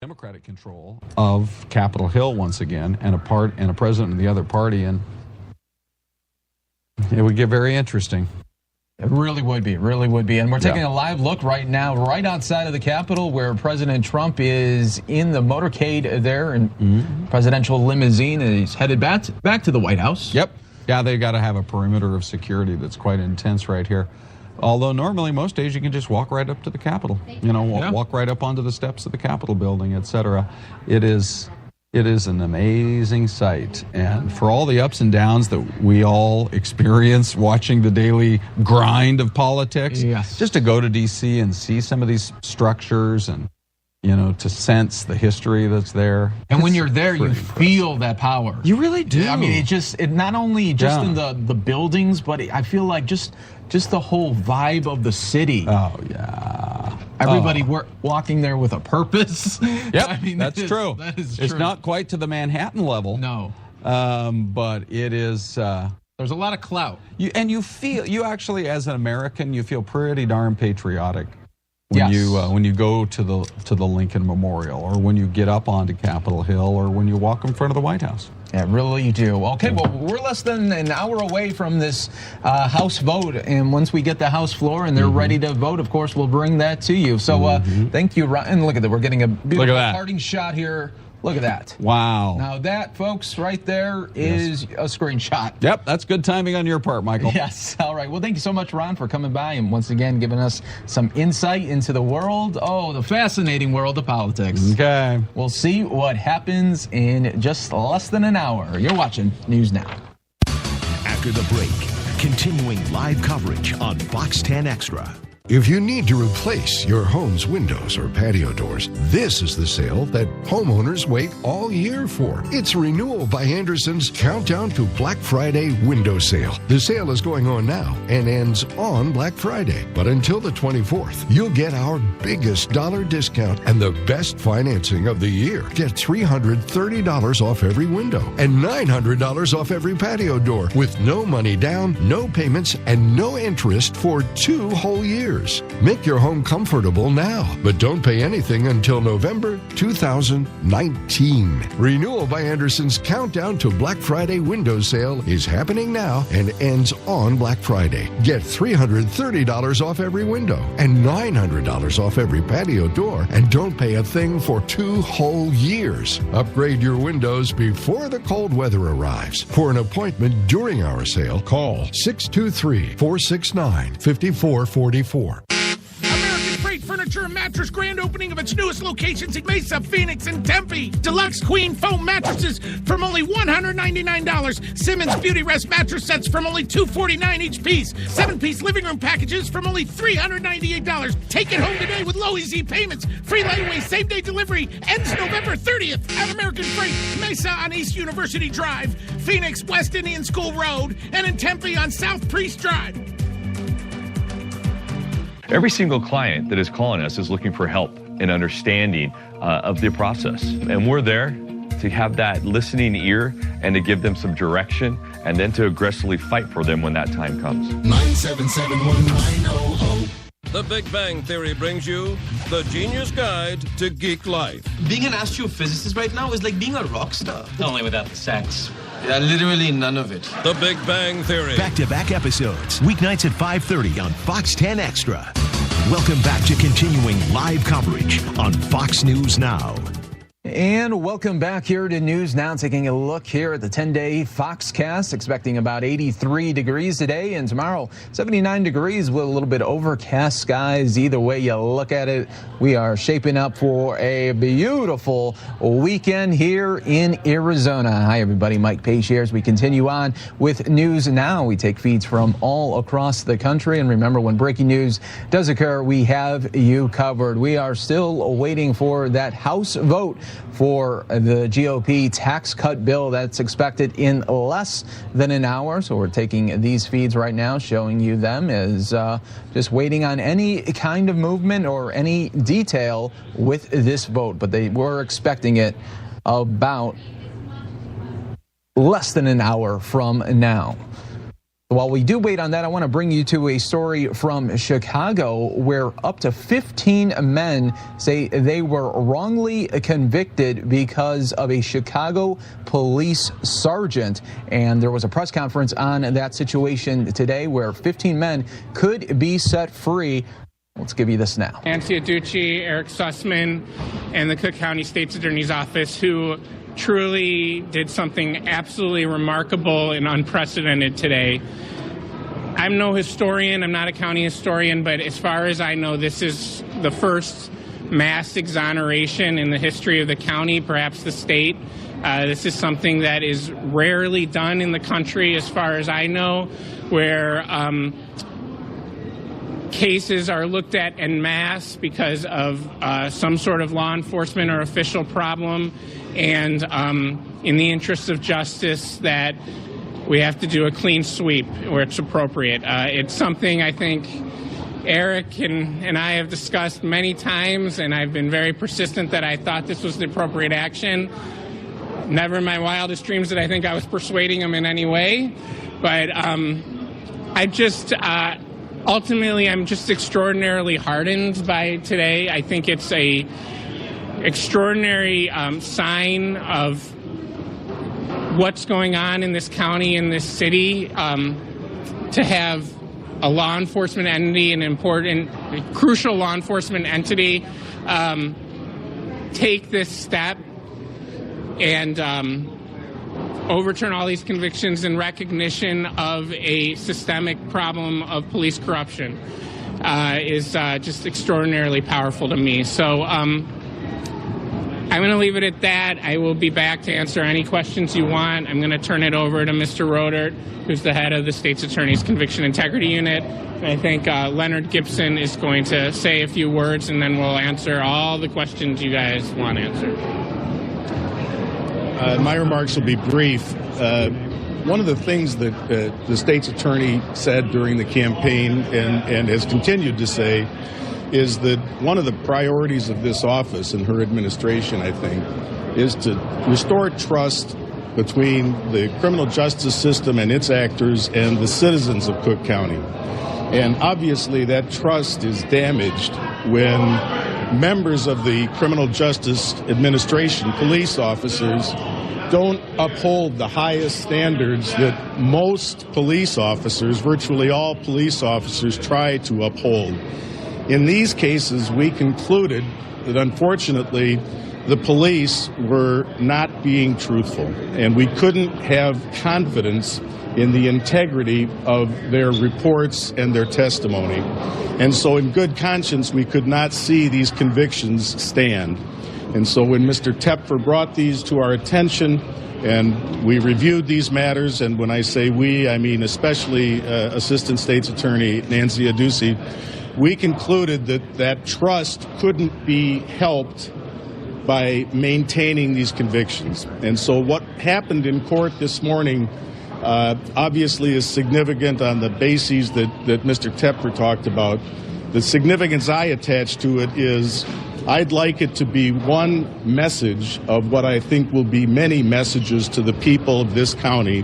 Democratic control of Capitol Hill once again, and a president of the other party, and it would get very interesting. It really would be, And we're taking a live look right now, right outside of the Capitol, where President Trump is in the motorcade there, and presidential limousine, and he's headed back to the White House. Yep. Yeah, they got to have a perimeter of security that's quite intense right here. Although normally most days you can just walk right up to the Capitol, walk right up onto the steps of the Capitol building, etc. It is an amazing sight. And for all the ups and downs that we all experience watching the daily grind of politics, just to go to D.C. and see some of these structures and, to sense the history that's there. And when you're there, you feel that power. You really do. I mean, it not only just in the buildings, but I feel like just the whole vibe of the city. Oh, yeah. Everybody walking there with a purpose. Yep, I mean, that's true. That is true. It's not quite to the Manhattan level. No. But it is... There's a lot of clout. You actually, as an American, you feel pretty darn patriotic when you go to the Lincoln Memorial, or when you get up onto Capitol Hill, or when you walk in front of the White House. Yeah, really you do. Okay, well, we're less than an hour away from this House vote, and once we get the House floor and they're ready to vote, of course, we'll bring that to you. So thank you, Ryan. Look at that. We're getting a beautiful parting shot here. Look at that. Wow. Now that, folks, right there is a screenshot. Yep, that's good timing on your part, Michael. Yes. All right. Well, thank you so much, Ron, for coming by and once again giving us some insight into the world. Oh, the fascinating world of politics. Okay. We'll see what happens in just less than an hour. You're watching News Now. After the break, continuing live coverage on Fox 10 Extra. If you need to replace your home's windows or patio doors, this is the sale that homeowners wait all year for. It's Renewal by Anderson's Countdown to Black Friday window sale. The sale is going on now and ends on Black Friday. But until the 24th, you'll get our biggest dollar discount and the best financing of the year. Get $330 off every window and $900 off every patio door with no money down, no payments, and no interest for 2 whole years. Make your home comfortable now, but don't pay anything until November 2019. Renewal by Anderson's Countdown to Black Friday window sale is happening now and ends on Black Friday. Get $330 off every window and $900 off every patio door, and don't pay a thing for 2 whole years. Upgrade your windows before the cold weather arrives. For an appointment during our sale, call 623-469-5444. Furniture and Mattress grand opening of its newest locations in Mesa, Phoenix, and Tempe. Deluxe Queen Foam mattresses from only $199. Simmons Beauty Rest mattress sets from only $249 each piece. 7-piece living room packages from only $398. Take it home today with low easy payments. Free layaway same-day delivery ends November 30th at American Freight, Mesa on East University Drive, Phoenix, West Indian School Road, and in Tempe on South Priest Drive. Every single client that is calling us is looking for help and understanding of the process. And we're there to have that listening ear and to give them some direction and then to aggressively fight for them when that time comes. 977-1900. The Big Bang Theory brings you the Genius Guide to Geek Life. Being an astrophysicist right now is like being a rock star. Only without the sex. Yeah, literally none of it. The Big Bang Theory. Back-to-back episodes, weeknights at 5:30 on Fox 10 Extra. Welcome back to continuing live coverage on Fox News Now. And welcome back here to News Now, taking a look here at the 10-day Foxcast, expecting about 83 degrees today, and tomorrow 79 degrees with a little bit overcast skies. Either way you look at it, we are shaping up for a beautiful weekend here in Arizona. Hi everybody, Mike Pace here as we continue on with News Now. We take feeds from all across the country, and remember, when breaking news does occur, we have you covered. We are still waiting for that House vote for the GOP tax cut bill that's expected in less than an hour. So we're taking these feeds right now, showing you them as just waiting on any kind of movement or any detail with this vote. But they were expecting it about less than an hour from now. While we do wait on that, I want to bring you to a story from Chicago where up to 15 men say they were wrongly convicted because of a Chicago police sergeant. And there was a press conference on that situation today where 15 men could be set free. Let's give you this now. Nancy Adducci, Eric Sussman, and the Cook County State's Attorney's Office, who truly did something absolutely remarkable and unprecedented today. I'm no historian, I'm not a county historian, but as far as I know, this is the first mass exoneration in the history of the county, perhaps the state. This is something that is rarely done in the country, as far as I know, where cases are looked at en masse because of some sort of law enforcement or official problem, and in the interest of justice, that we have to do a clean sweep where it's appropriate. It's something I think Eric and I have discussed many times, and I've been very persistent that I thought this was the appropriate action. Never in my wildest dreams did I think I was persuading him in any way, but ultimately, I'm just extraordinarily heartened by today. I think it's a extraordinary sign of what's going on in this county, in this city, to have a law enforcement entity, an important, crucial law enforcement entity, take this step and overturn all these convictions in recognition of a systemic problem of police corruption is just extraordinarily powerful to me. So I'm going to leave it at that. I will be back to answer any questions you want. I'm going to turn it over to Mr. Rodert, who's the head of the State's Attorney's Conviction Integrity Unit. And I think Leonard Gibson is going to say a few words, and then we'll answer all the questions you guys want answered. My remarks will be brief. One of the things that the state's attorney said during the campaign and has continued to say is that one of the priorities of this office and her administration, I think, is to restore trust between the criminal justice system and its actors and the citizens of Cook County. And obviously that trust is damaged when members of the criminal justice administration, police officers, don't uphold the highest standards that most police officers, virtually all police officers, try to uphold. In these cases, we concluded that unfortunately the police were not being truthful, and we couldn't have confidence in the integrity of their reports and their testimony. And so in good conscience, we could not see these convictions stand. And so when Mr. Tepfer brought these to our attention and we reviewed these matters, and when I say we, I mean especially Assistant State's Attorney Nancy Adducci, we concluded that that trust couldn't be helped by maintaining these convictions. And so what happened in court this morning obviously is significant on the bases that Mr. Tepfer talked about. The significance I attach to it is I'd like it to be one message of what I think will be many messages to the people of this county,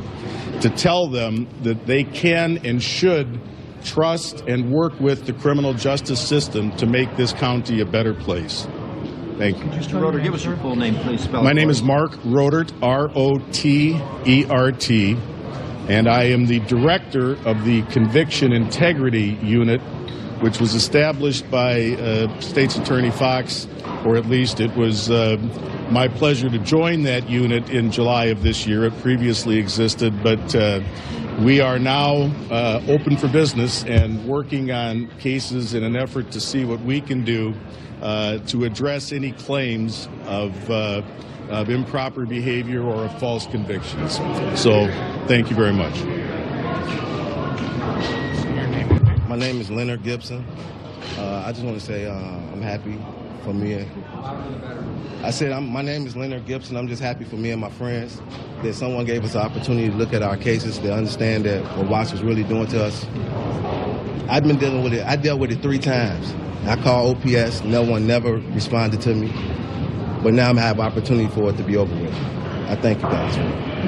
to tell them that they can and should trust and work with the criminal justice system to make this county a better place. Thank you. Mr. Rodert, give us your full name, please. Spell My name is Mark Rodert, R-O-T-E-R-T, and I am the director of the Conviction Integrity Unit, which was established by State's Attorney Fox, or at least it was my pleasure to join that unit in July of this year. It previously existed, but we are now open for business and working on cases in an effort to see what we can do to address any claims of improper behavior or of false convictions. So, thank you very much. My name is Leonard Gibson. I just want to say I'm happy for me. My name is Leonard Gibson. I'm just happy for me and my friends that someone gave us the opportunity to look at our cases, to understand that what Watts was really doing to us. I've been dealing with it. I dealt with it 3 times. I called OPS. No one never responded to me. But now I have opportunity for it to be over with. I thank you guys.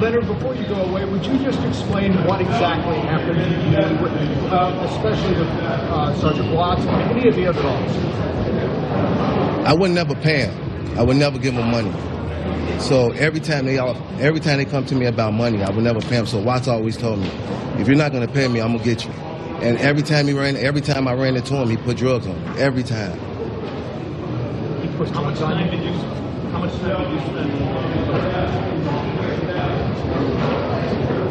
Leonard, before you go away, would you just explain what exactly happened, especially with Sergeant Watts and any of the other officers? I would never pay them. I would never give them money. So every time they come to me about money, I would never pay them. So Watts always told me, if you're not going to pay me, I'm going to get you. And every time I ran into him, he put drugs on me. Every time. How much time did you spend?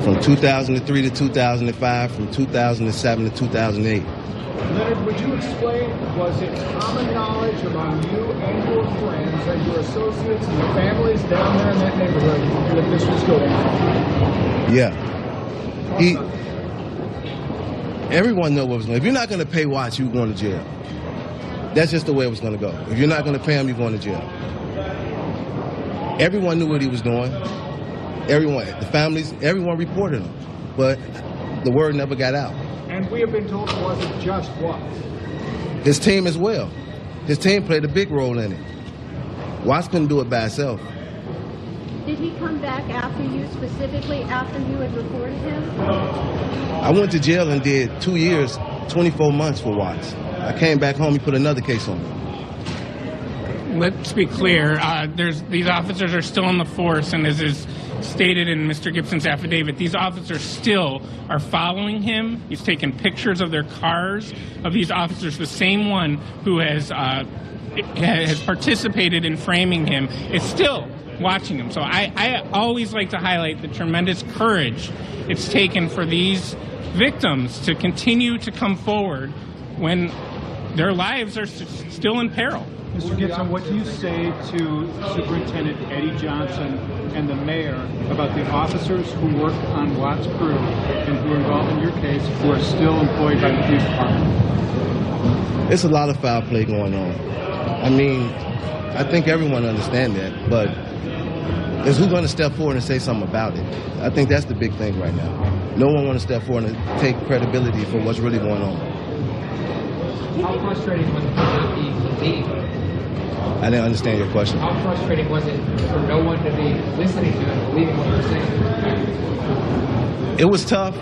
From 2003 to 2005, from 2007 to 2008. Leonard, would you explain, was it common knowledge among you and your friends and your associates and your families down there in that neighborhood that this was going on? Yeah. Everyone knew what was going on. If you're not going to pay Watts, you're going to jail. That's just the way it was going to go. If you're not going to pay him, you're going to jail. Everyone knew what he was doing. Everyone, the families, everyone reported him. But the word never got out. And we have been told it wasn't just Watts. His team as well. His team played a big role in it. Watts couldn't do it by himself. Did he come back after you, specifically after you had reported him? I went to jail and did 2 years, 24 months for Watts. I came back home, he put another case on me. Let's be clear, these officers are still on the force, and as is stated in Mr. Gibson's affidavit, these officers still are following him. He's taken pictures of their cars, of these officers. The same one who has participated in framing him is still watching him. So I always like to highlight the tremendous courage it's taken for these victims to continue to come forward when their lives are still in peril. Mr. Gibson, what do you say to Superintendent Eddie Johnson and the mayor about the officers who worked on Watts' crew and who are involved in your case who are still employed by the police department? It's a lot of foul play going on. I mean, I think everyone understands that, but is who's going to step forward and say something about it? I think that's the big thing right now. No one wants to step forward and take credibility for what's really going on. How frustrating was it to not be believed? I didn't understand your question. How frustrating was it for no one to be listening to and believing what you were saying? It was tough.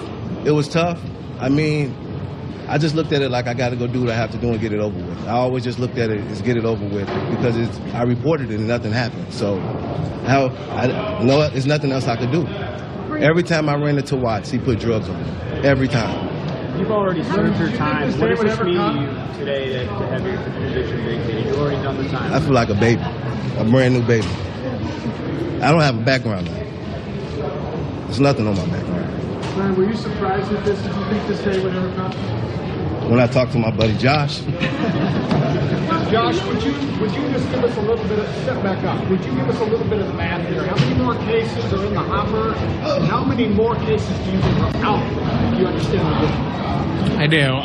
It was tough. I mean, I just looked at it like I got to go do what I have to do and get it over with. I always just looked at it as get it over with because I reported it and nothing happened. So there's nothing else I could do. Every time I ran into Watts, he put drugs on me. Every time. You've already served your time. What does this mean to you today to have your conviction vacated? You've already done the time. I feel like a baby, a brand new baby. I don't have a background now. There's nothing on my background. Ryan, were you surprised at this? Did you think this day would ever come? When I talked to my buddy Josh. Josh, would you just give us a little bit of, step back up, would you give us a little bit of the math here? How many more cases are in the hopper? And how many more cases do you think are out there? Do you understand the difference? I do.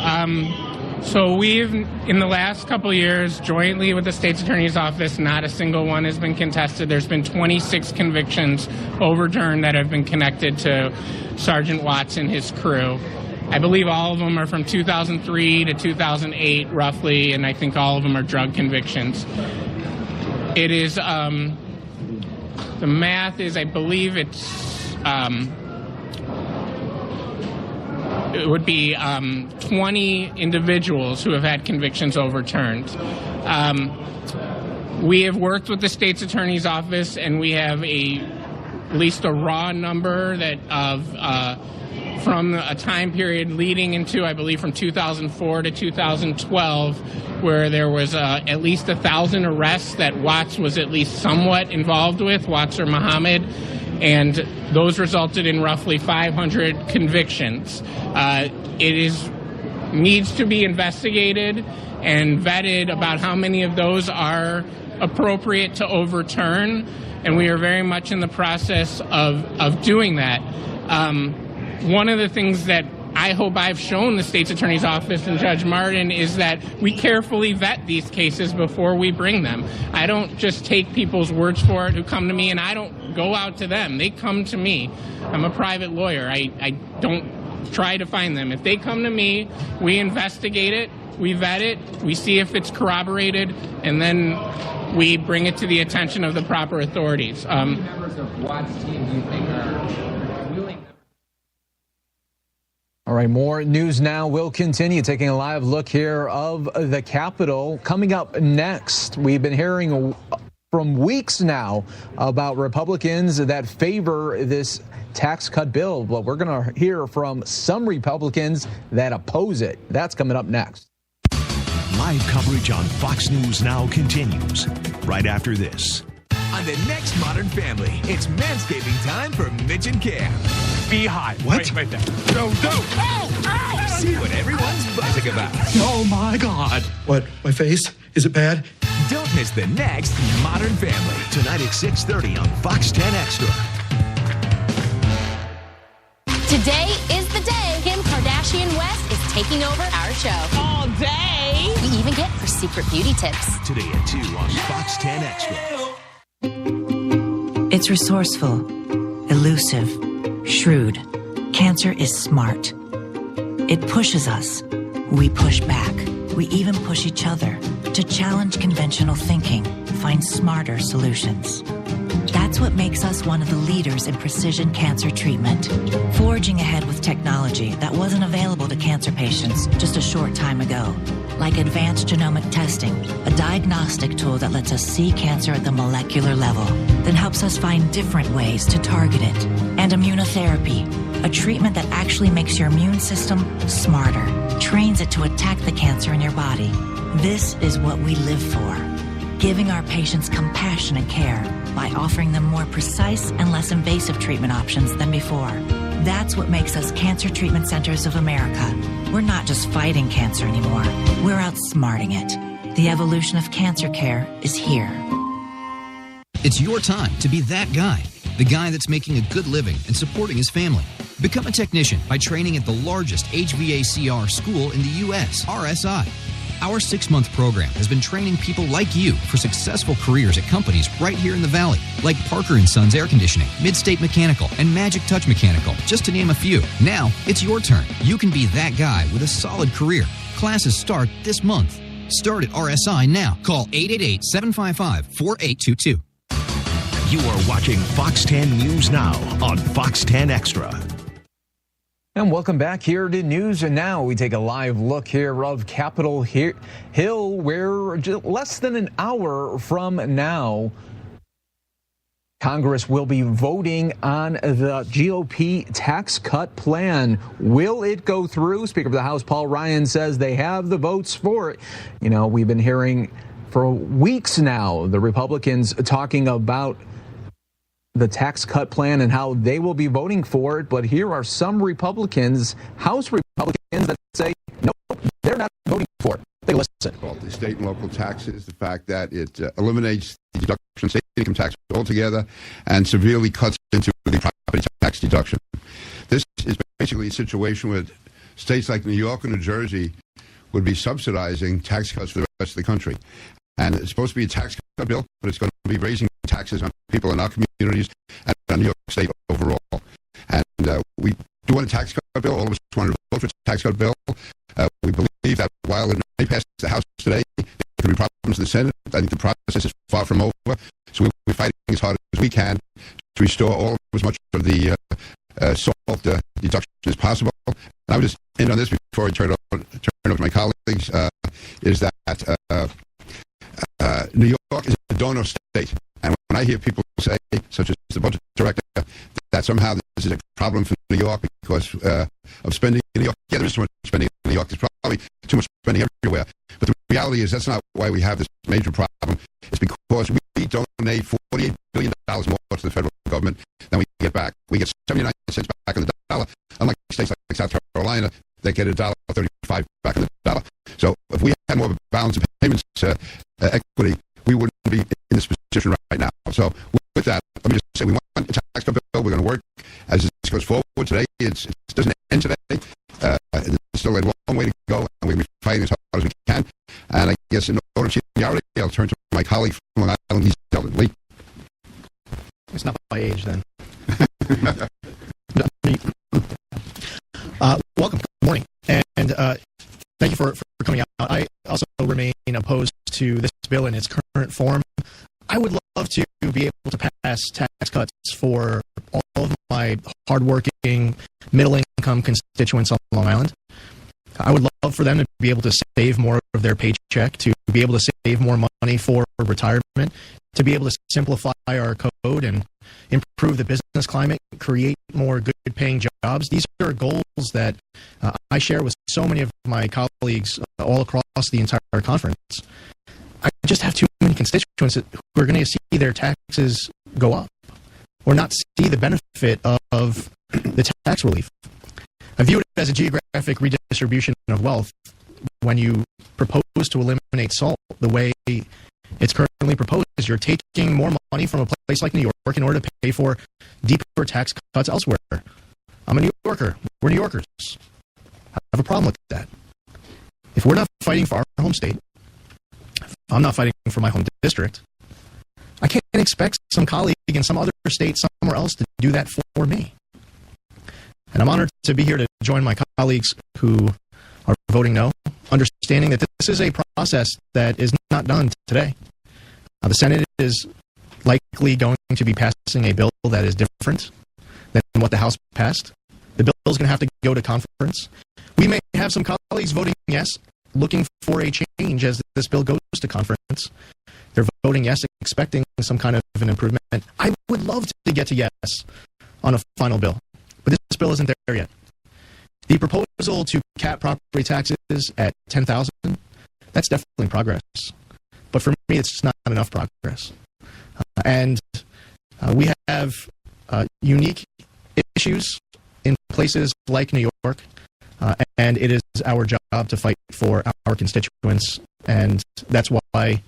So we've, in the last couple of years, jointly with the State's Attorney's Office, not a single one has been contested. There's been 26 convictions overturned that have been connected to Sergeant Watts and his crew. I believe all of them are from 2003 to 2008, roughly, and I think all of them are drug convictions. It is, the math is, I believe it's, it would be 20 individuals who have had convictions overturned. We have worked with the State's Attorney's Office, and we have at least a raw number that from a time period leading into, I believe, from 2004 to 2012, where there was at least 1,000 arrests that Watts was at least somewhat involved with, Watts or Muhammad, and those resulted in roughly 500 convictions. It needs to be investigated and vetted about how many of those are appropriate to overturn, and we are very much in the process of doing that. One of the things that I hope I've shown the State's Attorney's Office and Judge Martin is that we carefully vet these cases before we bring them. I don't just take people's words for it who come to me, and I don't go out to them. They come to me. I'm a private lawyer. I don't try to find them. If they come to me, we investigate it, we vet it, we see if it's corroborated, and then we bring it to the attention of the proper authorities. How many members of Watt's team do you think are willing? All right, more news now. We'll continue taking a live look here of the Capitol. Coming up next, we've been hearing from weeks now about Republicans that favor this tax cut bill, but we're going to hear from some Republicans that oppose it. That's coming up next. Live coverage on Fox News Now continues right after this. On the next Modern Family, it's manscaping time for Mitch and Cam. Be hot. What? Wait there. No. Ow! See what everyone's buzzing about. Oh, my God. What? My face? Is it bad? Don't miss the next Modern Family. Tonight at 6:30 on Fox 10 Extra. Today is the day Kim Kardashian West is taking over our show. All day. We even get her secret beauty tips. Today at 2 on Fox 10 Extra. It's resourceful, elusive, shrewd. Cancer is smart. It pushes us. We push back. We even push each other to challenge conventional thinking, find smarter solutions. That's what makes us one of the leaders in precision cancer treatment, forging ahead with technology that wasn't available to cancer patients just a short time ago, like advanced genomic testing, a diagnostic tool that lets us see cancer at the molecular level, then helps us find different ways to target it, and immunotherapy, a treatment that actually makes your immune system smarter, trains it to attack the cancer in your body. This is what we live for, giving our patients compassionate care by offering them more precise and less invasive treatment options than before. That's what makes us Cancer Treatment Centers of America. We're not just fighting cancer anymore, we're outsmarting it. The evolution of cancer care is here. It's your time to be that guy, the guy that's making a good living and supporting his family. Become a technician by training at the largest HVACR school in the U.S., RSI. Our 6-month program has been training people like you for successful careers at companies right here in the Valley, like Parker & Sons Air Conditioning, Midstate Mechanical, and Magic Touch Mechanical, just to name a few. Now, it's your turn. You can be that guy with a solid career. Classes start this month. Start at RSI now. Call 888-755-4822. You are watching Fox 10 News Now on Fox 10 Extra. And welcome back here to News and Now. We take a live look here of Capitol Hill, where less than an hour from now, Congress will be voting on the GOP tax cut plan. Will it go through? Speaker of the House Paul Ryan says they have the votes for it. You know, we've been hearing for weeks now the Republicans talking about the tax cut plan and how they will be voting for it. But here are some Republicans, House Republicans, that say, no, they're not voting for it. They listen. The state and local taxes, the fact that it eliminates the deduction of state income tax altogether and severely cuts into the property tax deduction. This is basically a situation where states like New York and New Jersey would be subsidizing tax cuts for the rest of the country. And it's supposed to be a tax cut bill, but it's going to be raising taxes on people in our communities and on New York State overall. And we do want a tax cut bill. All of us want to vote for a tax cut bill. We believe that while it may pass the House today, there could be problems in the Senate. I think the process is far from over. So we're fighting as hard as we can to restore as much of the SALT deduction as possible. And I would just end on this before I turn over to my colleagues, is that New York is a donor state. And when I hear people say, such as the budget director, that somehow this is a problem for New York because of spending in New York, yeah, there is too much spending in New York. There's probably too much spending everywhere. But the reality is that's not why we have this major problem. It's because we donate $48 billion more to the federal government than we get back. We get 79 cents back on the dollar, unlike states like South Carolina that get $1.35 back on the dollar. So if we had more of a balance of payments equity, we wouldn't be in this position right now. So with that, let me just say we want a tax cut bill. We're going to work as this goes forward today. It doesn't end today. There's still a long way to go, and we're going to be fighting as hard as we can. And I guess in order to seniority, I'll turn to my colleague from Long Island. He's elderly. It's not my age then. Welcome. Good morning. And thank you for coming out. I to this bill in its current form. I would love to be able to pass tax cuts for all of my hardworking, middle-income constituents on Long Island. I would love for them to be able to save more of their paycheck, to be able to save more money for retirement, to be able to simplify our code and improve the business climate, create more good-paying jobs. These are goals that I share with so many of my colleagues all across the entire conference. I just have too many constituents who are going to see their taxes go up or not see the benefit of the tax relief. I view it as a geographic redistribution of wealth when you propose to eliminate SALT the way it's currently proposed. You're taking more money from a place like New York in order to pay for deeper tax cuts elsewhere. I'm a New Yorker. We're New Yorkers. I have a problem with that. If we're not fighting for our home state, if I'm not fighting for my home district, I can't expect some colleague in some other state somewhere else to do that for me. And I'm honored to be here to join my colleagues who are voting no, understanding that this is a process that is not done today. The Senate is likely going to be passing a bill that is different than what the House passed. The bill is going to have to go to conference. We may have some colleagues voting yes, looking for a change as this bill goes to conference. They're voting yes, expecting some kind of an improvement. I would love to get to yes on a final bill, but this bill isn't there yet. The proposal to cap property taxes at $10,000, that's definitely progress. But for me, it's just not enough progress. We have unique issues in places like New York, and it is our job to fight for our constituents, and that's why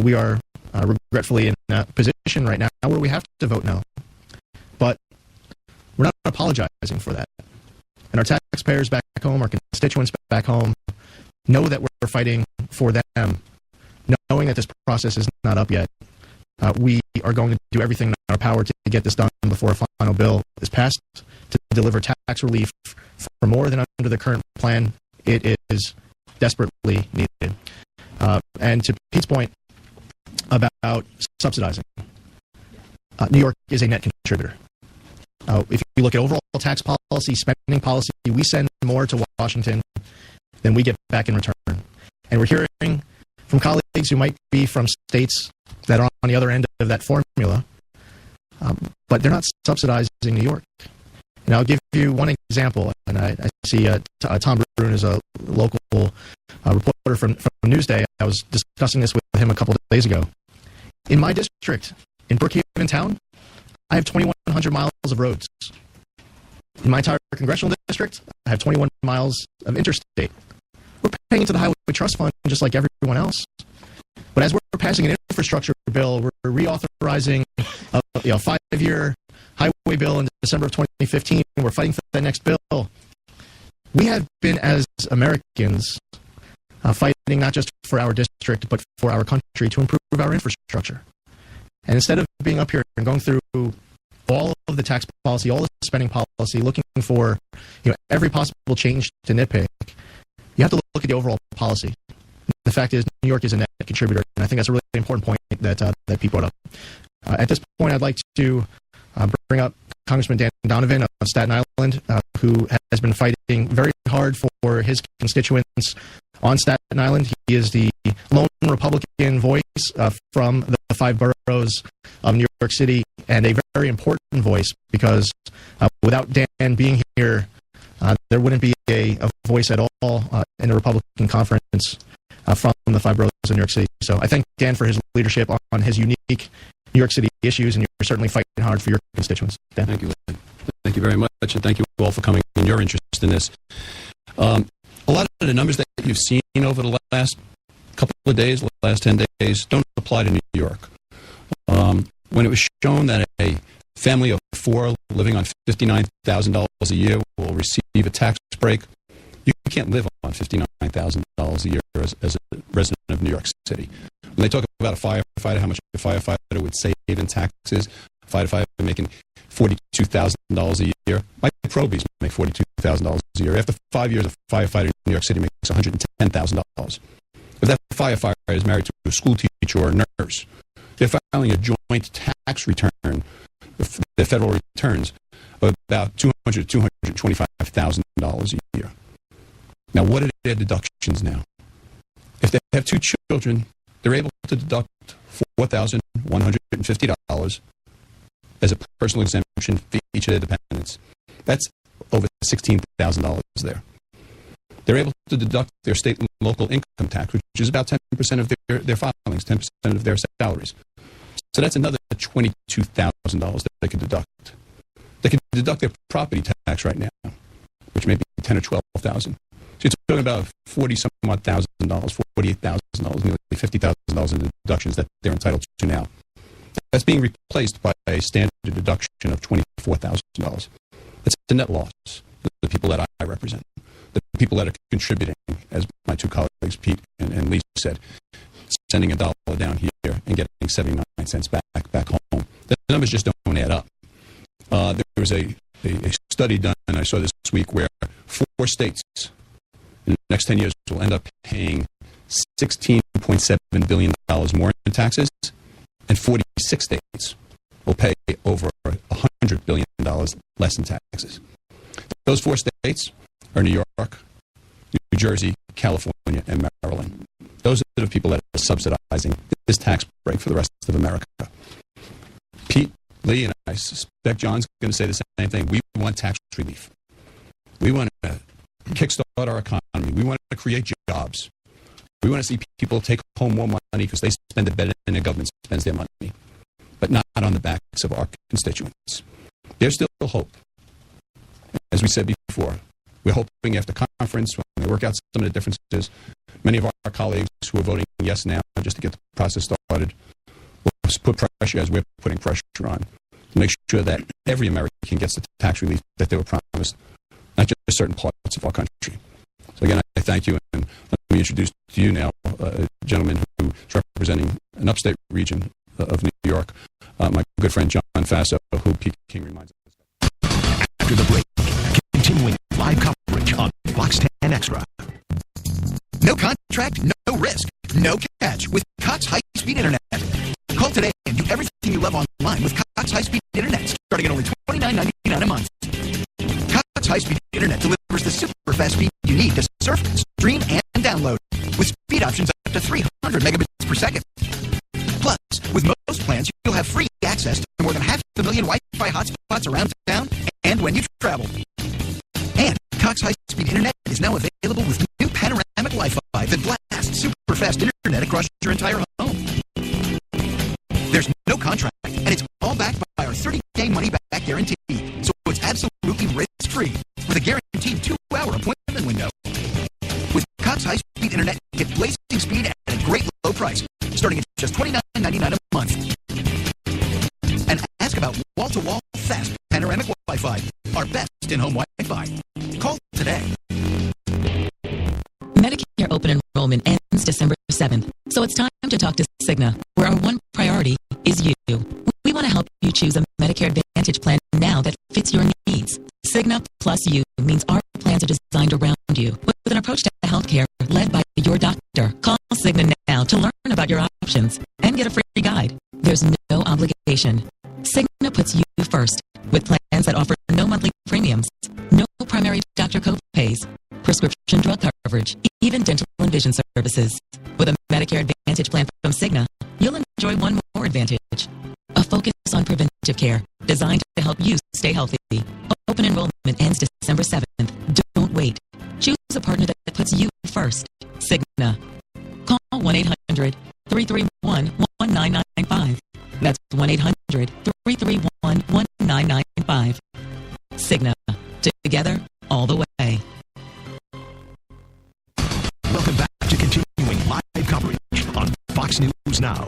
we are regretfully in a position right now where we have to vote no. But we're not apologizing for that. And our taxpayers back home, our constituents back home, know that we're fighting for them, knowing that this process is not up yet. We are going to do everything in our power to get this done before a final bill is passed to deliver tax relief for more than under the current plan. It is desperately needed. And to Pete's point about subsidizing, New York is a net contributor. If you look at overall tax policy, spending policy, we send more to Washington than we get back in return. And we're hearing from colleagues who might be from states that are on the other end of that formula, but they're not subsidizing New York. And I'll give you one example, and I see Tom Bruin is a local reporter from Newsday. I was discussing this with him a couple of days ago. In my district, in Brookhaven Town, I have 2,100 miles of roads. In my entire congressional district, I have 21 miles of interstate. We're paying into the Highway Trust Fund just like everyone else. But as we're passing an infrastructure bill, we're reauthorizing a 5-year highway bill in December of 2015. We're fighting for that next bill. We have been, as Americans, fighting not just for our district, but for our country to improve our infrastructure. And instead of being up here and going through all of the tax policy, all the spending policy, looking for every possible change to nitpick, you have to look at the overall policy. The fact is, New York is a net contributor, and I think that's a really important point that Pete brought up. At this point, I'd like to bring up Congressman Dan Donovan of Staten Island, who has been fighting very hard for his constituents on Staten Island. He is the lone Republican voice from the 5 boroughs of New York City, and a very important voice because without Dan being here, there wouldn't be a voice at all in the Republican conference from the 5 boroughs of New York City. So I thank Dan for his leadership on his unique New York City issues, and you're certainly fighting hard for your constituents. Dan. Thank you, Lynn. Thank you very much, and thank you all for coming and your interest in this. A lot of the numbers that you've seen over the last couple of days, the last 10 days, don't apply to New York. When it was shown that a family of 4 living on $59,000 a year will receive a tax break, you can't live on $59,000 a year as a resident of New York City. When they talk about a firefighter, how much a firefighter would save in taxes, a firefighter making $42,000 a year. My probies make $42,000 a year. After 5 years, a firefighter in New York City makes $110,000. If that firefighter is married to a school teacher or a nurse, they're filing a joint tax return, the federal returns, of about $200,000 to $225,000 a year. Now, what are their deductions now? If they have 2 children, they're able to deduct $4,150 as a personal exemption for each of their dependents. That's over $16,000 there. They're able to deduct their state and local income tax, which is about 10% of their filings, 10% of their salaries. So that's another $22,000 that they could deduct. They can deduct their property tax right now, which may be $10,000 or $12,000. So you're talking about $40-some-odd thousand, $48,000, nearly $50,000 in deductions that they're entitled to now. That's being replaced by a standard deduction of $24,000. That's the net loss for the people that I represent, the people that are contributing, as my 2 colleagues, Pete and Lee, said, sending $1 down here and getting 79 cents back home. The numbers just don't add up. There was a study done, I saw this week, where 4 states in the next 10 years will end up paying $16.7 billion more in taxes, and 46 states will pay over $100 billion less in taxes. Those 4 states are New York, New Jersey, California, and Maryland. Those are the people that are subsidizing this tax break for the rest of America. Pete, Lee, and I suspect John's going to say the same thing. We want tax relief. We want to kickstart our economy. We want to create jobs. We want to see people take home more money because they spend it better than the government spends their money, but not on the backs of our constituents. There's still hope. As we said before, we're hoping after conference, when they work out some of the differences, many of our colleagues who are voting yes now just to get the process started will put pressure, as we're putting pressure on, to make sure that every American gets the tax relief that they were promised, not just certain parts of our country. So again, I thank you, and let me introduce to you now a gentleman who is representing an upstate region of New York, my good friend John Faso, who Pete King reminds us. After the break, continuing live coverage on Fox 10 Extra. No contract, no risk, no catch with Cox High-Speed Internet. Call today and do everything you love online with Cox High-Speed Internet, starting at only $29.99 a month. Cox High-Speed Internet delivers the super fast speed you need to surf, stream, and download, with speed options up to 300 megabits per second. Plus, with most plans, you'll have free access to more than 500,000 Wi-Fi hotspots around town and when you travel. And Cox High-Speed Internet is now available with new panoramic Wi-Fi that blasts super fast internet across your entire home. There's no contract, and it's all backed by our 30-day money-back guarantee, so it's absolutely risk-free with a guaranteed 2-hour appointment window. With Cox High-Speed Internet, get blazing speed at a great low price, starting at just $29.99 a month. And ask about wall-to-wall fast panoramic Wi-Fi, our best in-home Wi-Fi. Call today. Medicare open enrollment ends December 7th, so it's time to talk to Cigna, where our one priority is you. We want to help you choose a Medicare Advantage plan now that fits your needs. Cigna Plus You means our plans are designed around you, with an approach to healthcare led by your doctor. Call Cigna now to learn about your options and get a free guide. There's no obligation. Cigna puts you first, with plans that offer no monthly premiums, no primary doctor co-pays, prescription drug coverage, even dental and vision services. With a Medicare Advantage plan from Cigna, you'll enjoy one more advantage: a focus on preventive care designed to help you stay healthy. Open enrollment ends December 7th. Don't wait. Choose a partner that puts you first. Cigna. Call 1-800-331-1995. That's 1-800-331-1995. Cigna. Together, all the way. Welcome back to continuing live coverage on Fox News Now.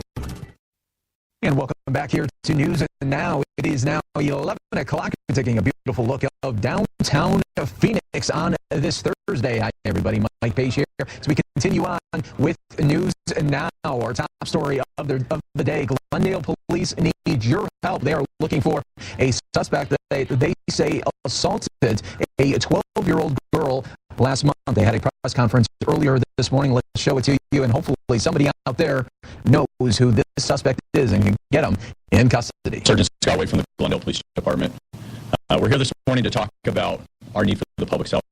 And welcome back here to News Now. It is now 11 o'clock. We're taking a beautiful look of downtown Phoenix on this Thursday. Hi, everybody. Mike Page here. So we continue on with News Now. Our top story of the day. Glendale police need your help. They are looking for a suspect that they say assaulted a 12-year-old girl last month. They had a press conference earlier this morning. Let's show it to you, and hopefully somebody out there knows who this suspect is and can get him in custody. Sergeant Scott Wade from the Glendale Police Department. We're here this morning to talk about our need for the public's help.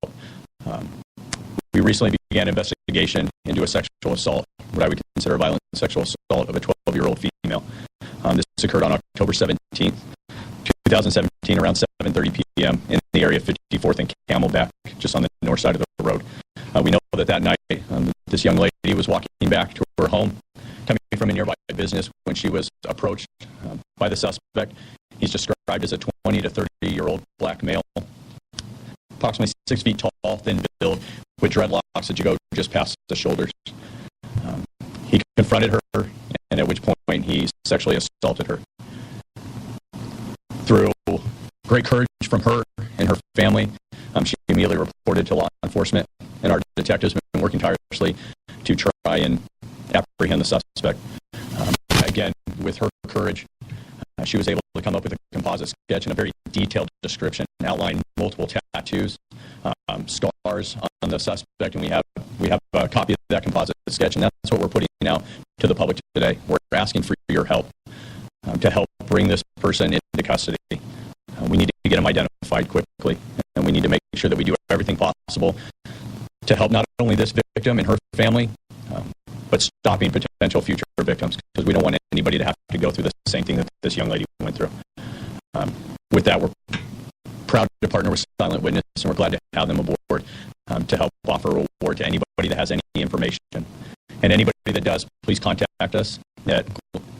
We recently began an investigation into a sexual assault, what I would consider a violent sexual assault of a 12-year-old female. This occurred on October 17th, 2017, around 7:30 p.m. in the area of 54th and Camelback, just on the north side of the road. We know that night, this young lady was walking back to her home, coming from a nearby business, when she was approached by the suspect. He's described as a 20 to 30-year-old black male, approximately 6 feet tall, thin build, with dreadlocks that you go just past the shoulders. He confronted her, and at which point he sexually assaulted her. Through great courage from her and her family, she immediately reported to law enforcement, and our detectives have been working tirelessly to try and apprehend the suspect. Again, with her courage, she was able to come up with a composite sketch and a very detailed description, outlining multiple tattoos, scars on the suspect, and we have a copy of that composite sketch, and that's what we're putting out to the public today. We're asking for your help to help bring this person into custody. We need to get him identified quickly, and we need to make sure that we do everything possible to help not only this victim and her family, but stopping potential future victims, because we don't want anybody to have to go through the same thing that this young lady went through. With that, we're proud to partner with Silent Witness, and we're glad to have them aboard to help offer a reward to anybody that has any information. And anybody that does, please contact us at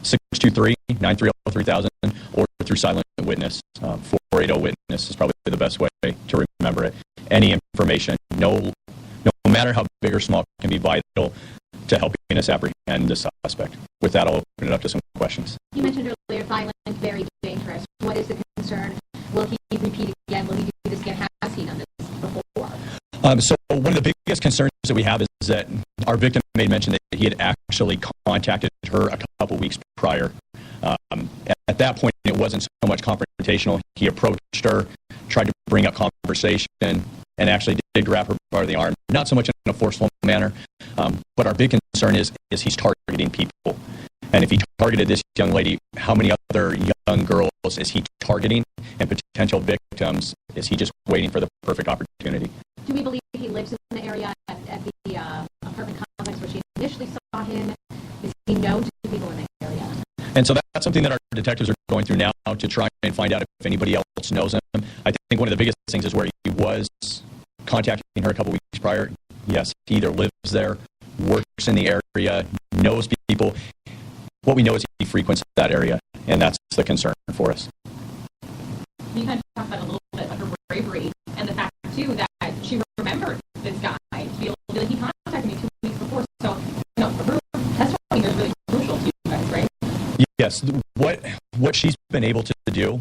623-930-3000 or through Silent Witness. 480-WITNESS is probably the best way to remember it. Any information, no matter how big or small, can be vital to helping us apprehend the suspect. With that, I'll open it up to some questions. You mentioned earlier violent, very dangerous. What is the concern? Will he repeat again? Will he do this again? Has he done this before? So one of the biggest concerns that we have is that our victim made mention that he had actually contacted her a couple weeks prior. At that point, it wasn't so much confrontational. He approached her, tried to bring up conversation, and actually did grab her by the arm. Not so much in a forceful manner, but our big concern is he's targeting people. And if he targeted this young lady, how many other young girls is he targeting, and potential victims is he just waiting for the perfect opportunity? Do we believe he lives in the area at the apartment complex where she initially saw him? Is he known to people in the area? And so that's something that our detectives are going through now to try and find out if anybody else knows him. I think one of the biggest things is where he was contacting her a couple weeks prior. Yes, he either lives there, works in the area, knows people. What we know is he frequents that area, and that's the concern for us. You kind of talked about a little bit of her bravery and the fact, too, that she remembered this guy to be able to be like, he contacted me 2 weeks before. So, her testimony was really crucial to you guys, right? Yes. What she's been able to do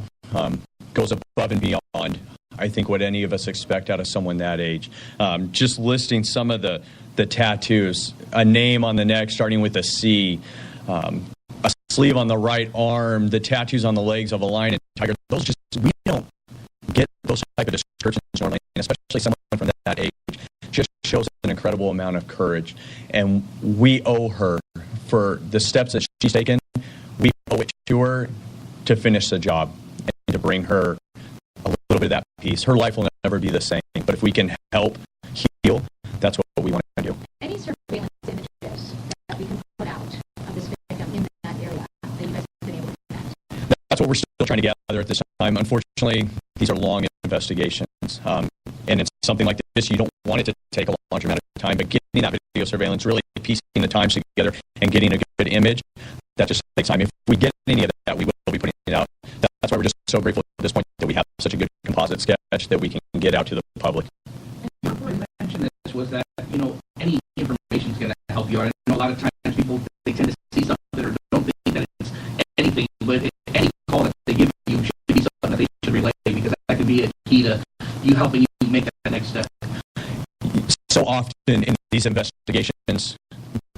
goes above and beyond, I think, what any of us expect out of someone that age. Just listing some of the tattoos, a name on the neck starting with a C, a sleeve on the right arm, the tattoos on the legs of a lion and tiger. Those we don't get those type of descriptions normally, and especially someone from that age. Just shows an incredible amount of courage, and we owe her for the steps that she's taken. We owe it to her to finish the job and to bring her a little bit of that peace. Her life will never be the same, but if we can help heal, that's what we want to do. Any surveillance images that we can put out of this victim in that area that you guys have been able to connect? That's what we're still trying to gather at this time. Unfortunately, these are long investigations, and it's something like this. You don't want it to take a large amount of time, but getting that video surveillance, really piecing the times together and getting a good image, that just takes time. If we get any of that, we will be putting it out. That's why we're just so grateful at this point that we have such a good composite sketch that we can get out to the public. You mentioned this was that, any information is going to help you. I know a lot of times people, they tend to see something or don't think that it's anything, but any call that they give you should be something that they should relay, because that could be a key to you helping you make that next step. So often in these investigations,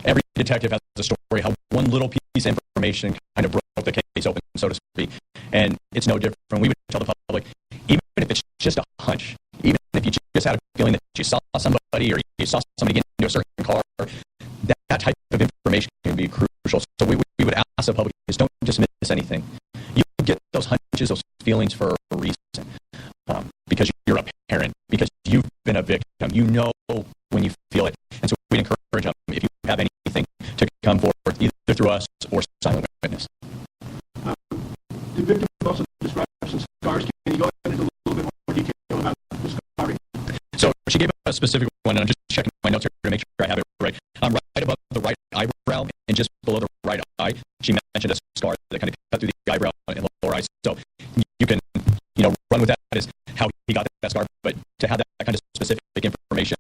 every detective has a story how one little piece of information kind of broke the case open, so to speak. And it's no different. We would tell the public, even if it's just a hunch, even if you just had a feeling that you saw somebody or you saw somebody get into a certain car, that type of information can be crucial. So we would ask the public is don't dismiss anything. You get those hunches, those feelings for a reason, because you're a parent, because you've been a victim. You know when you feel it. And so we encourage them, if you have anything, to come forward either through us or silent witness. The victim also described some scars. Can you go into a little bit more detail about the scarring? So she gave a specific one, and I'm just checking my notes here to make sure I have it right. Right above the right eyebrow and just below the right eye, she mentioned a scar that kind of cut through the eyebrow and the lower eye. So you can, run with that as how he got that scar, but to have that kind of specific information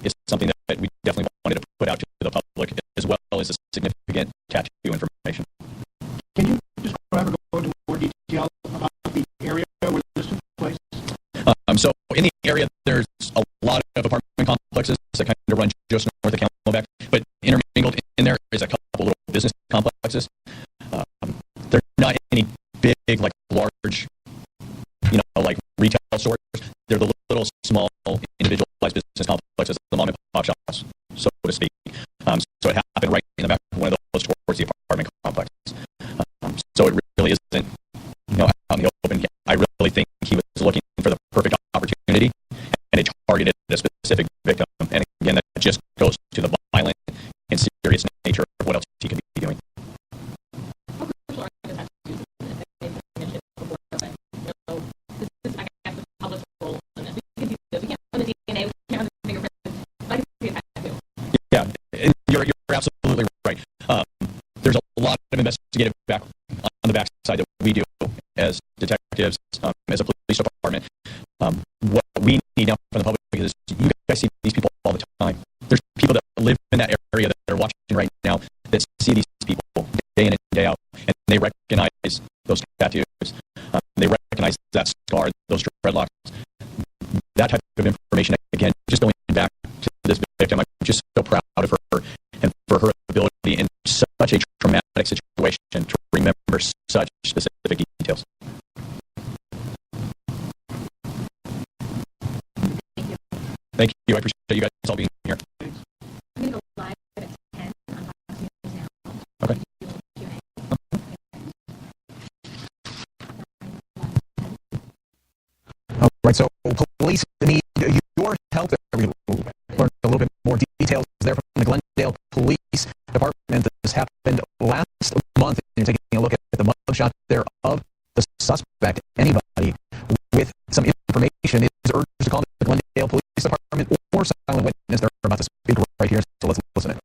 is something that we definitely wanted to put out to the public, as well as a significant tattoo information. Can you describe or go into more detail about the area where this took place? So in the area, there's a lot of apartment complexes that kind of run just north of Camelback, but intermingled in there is a couple little business complexes. They're not any big, like large, like retail stores. They're the little small individualized business complexes, the mom and pop shops, so to speak. So it happened right in the back of one of those towards the apartment complex. So it really isn't, out in the open. I really think he was looking for the perfect opportunity, and it targeted a specific victim. And again, that just goes to the violent and serious nature of what else he could be doing. Yeah, and you're absolutely right. There's a lot of investigative back on the backside that we do as detectives, as a police department. What we need now from the public is you guys see these people all the time. There's people that live in that area that are watching right now that see these people day in and day out, and they recognize those tattoos. They recognize that scar, those dreadlocks. That type of information, again, just going back to this victim, I'm just so proud of her and for her ability in such a traumatic situation to remember such specific details. Thank you. I appreciate you guys all being here. Okay. All right, so police need your help. We learned a little bit more details there from the Glendale Police Department. This happened last month. You're taking a look at the mugshot there of the suspect. Anybody with some information is urged to call the Glendale Police Department or silent witness. They're about to speak right here, so let's listen in.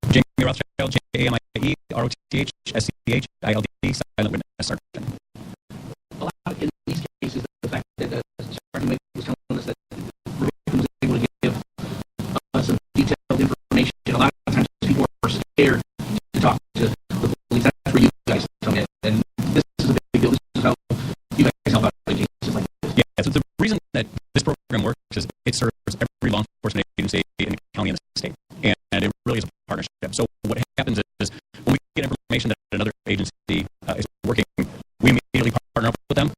Jamie Rothschild, JAMIE-ROTHSCHILD, silent witness sergeant. A lot in these cases, the fact that Sergeant Wade was telling us that the victim was able to give some detailed information. A lot of times people are scared to talk to the police. That's where you guys come in. And this is a big deal. This is how you guys help out in cases like this. Yeah, so the reason that this program works is it serves every law enforcement agency in the county and the state. And it really is a partnership. So what happens is when we get information that another agency is working, we immediately partner up with them.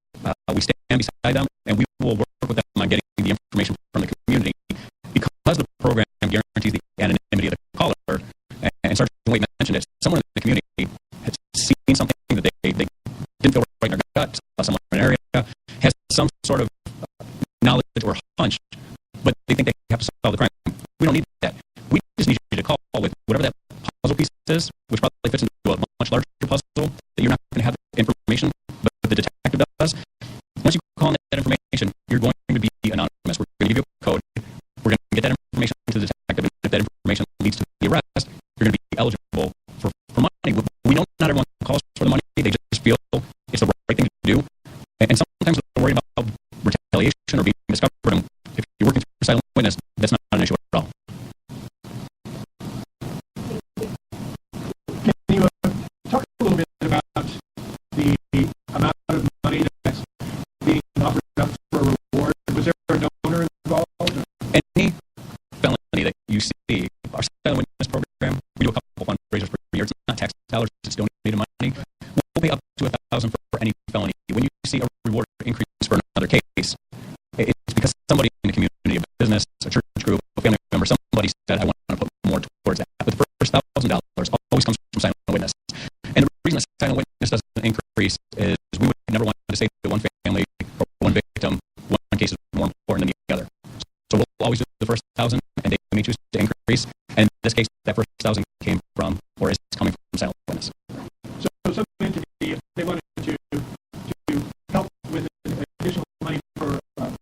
We stand beside them, and we will work with them on getting the information from the community. Because the program guarantees the anonymity of the caller, and Sergeant Wade mentioned it, someone in the community has seen something that they didn't feel right in their gut, someone in an area has some sort of knowledge or hunch, but they think they have to solve the crime. We don't need that. We just need you to call with whatever that puzzle piece is, which probably fits into a much larger puzzle that you're not going to have information, but the detective does. Once you call in that information, you're going to be anonymous. We're going to give you a code. We're going to get that information to the detective, and if that information leads to the arrest, you're going to be eligible for money. We know not everyone calls for the money. They just feel it's the right thing to do. And sometimes they're worried about retaliation or being discovered. And if you're working through silent witness, that's not an issue he said, I want to put more towards that. But the first $1,000 always comes from silent witness. And the reason that silent witness doesn't increase is we would never want to say to one family or one victim, one case is more important than the other. So we'll always do the first 1,000, and they may choose to increase. And in this case, that first 1,000 came from, or is coming from silent witness. So some entity, if they wanted to help with additional money for a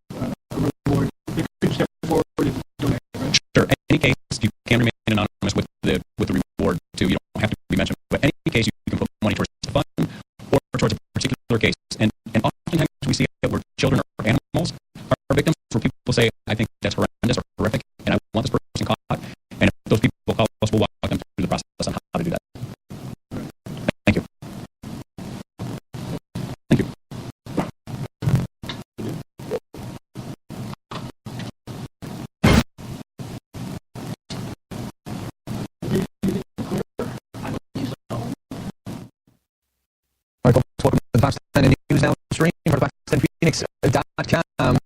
reward, they could step forward and donate, right? Sure. Any case, you can remain anonymous with the reward too. You don't have to be mentioned. But any case, you can put money towards the fund or towards a particular case. And oftentimes we see it where children or animals are victims, where people say, I think that's horrendous or horrific, and I want this person caught. And if those people call us, we'll walk them through the process on how to do that. Thank you. Thank you. All right, folks, welcome to the Fox 10 News Now stream for fox10phoenix.com.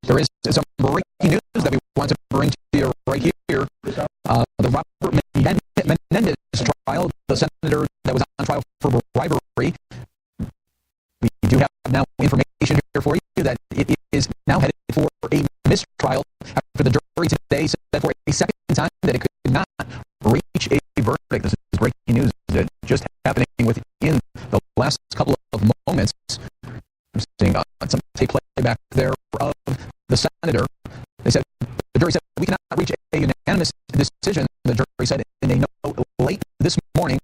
There is some breaking news that we want to bring to you right here. The Robert Menendez trial, the senator that was on trial for bribery. We do have now information here for you that it is now headed for a mistrial after the jury today said for a second time that it could not reach a verdict. This is breaking news that just happening within the last couple of moments. I'm seeing some tape playback there of the senator. They said, the jury said, we cannot reach a unanimous decision. The jury said in a note late this morning,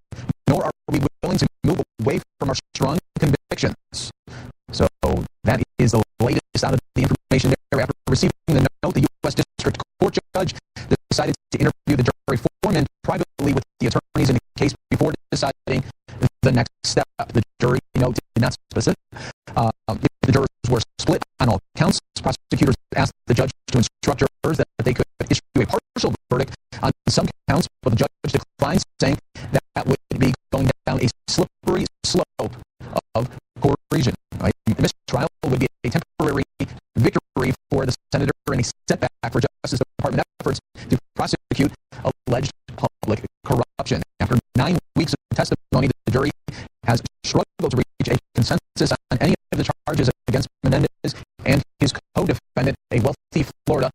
nor are we willing to move away from our strong convictions. So that is the latest out of the information there. After receiving the note, the U.S. District Court judge decided to interview the jury foreman privately with the attorneys in the case before deciding the next step. The jury note did not specify if the jurors were split on all counts. Prosecutors asked the judge to instruct jurors that they could issue a partial verdict on some counts, but the judge declined, saying that would be going down a slippery slope of coercion. The mistrial would be a temporary victory for the senator and a setback for Justice Department efforts to prosecute alleged public corruption. After 9 weeks of testimony, the jury has struggled to reach a consensus on any of the charges against Menendez and his co-defendant, a wealthy Florida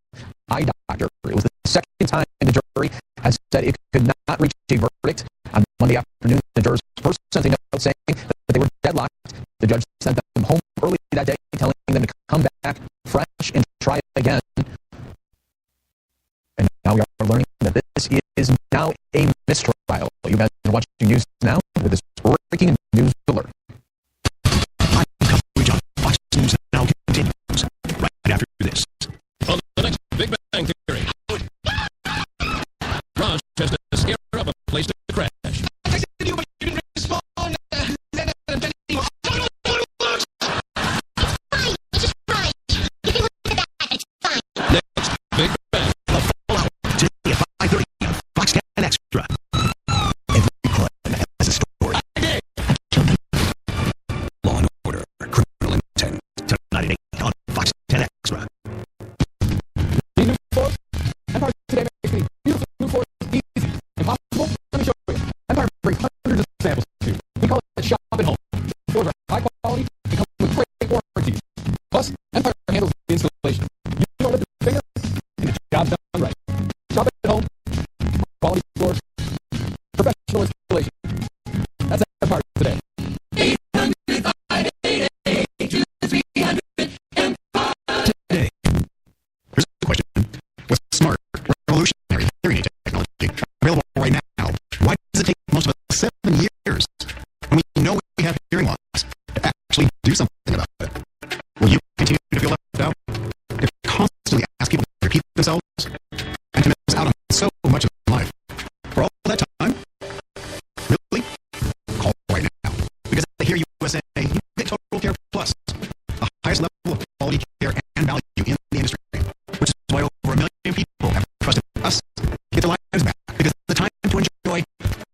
eye doctor. It was the second time the jury has said it could not reach a verdict. On Monday afternoon, the jurors first sent a note saying that they were deadlocked. The judge sent them home early that day, telling them to come back fresh and try again. And now we are learning that this is now a mistrial. You guys are watching News Now with this breaking news alert. Coverage on Fox News Now continues right after this. On the next Big Bang Theory, Raj has to scare up a place to crash. I said you, but you didn't respond. Next Big Bang. Today at 5:30 on Fox 10 Extra. Every crime has a story. Law and Order, Criminal Intent. Tonight at 8 on Fox 10 Extra. Empire today makes me beautiful new force easy. Impossible? Let me show you. Empire brings hundreds of samples to you. We call it shop at home. Stores are high quality and come with great warranties. Plus, Empire handles the installation. You don't lift the finger, and the job's done right. Shop at home, quality stores, professional installation. That's Empire today. 800-588-2300 Today. Here's the question. With smart, revolutionary hearing aid technology available right now, why does it take most of us 7 years? And we know we have hearing loss to actually do something about it. Will you continue to feel left out? To constantly ask people to repeat themselves? And to miss out on so much of life? For all that time? Really? Call right now. Because at the Hear USA, you get Total Care Plus, the highest level of quality care and value in the industry, which is why over 1 million people have trusted us to get their lives back. Because the time to enjoy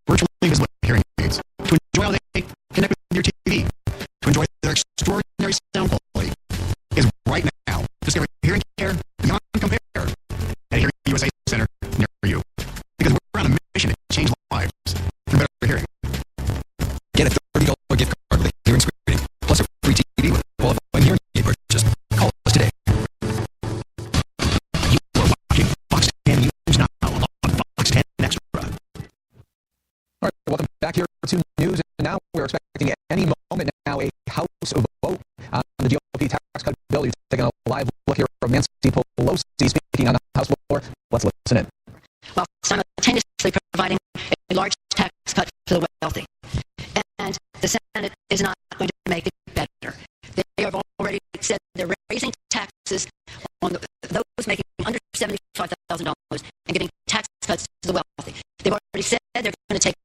virtually invisible hearing aids, to enjoy all day, connect with your TV, to enjoy their extraordinary sound quality, is right now. Discover hearing care beyond compare at a Hearing USA Center near Senate. While simultaneously providing a large tax cut to the wealthy. And the Senate is not going to make it better. They have already said they're raising taxes on those making under $75,000 and giving tax cuts to the wealthy. They've already said they're going to take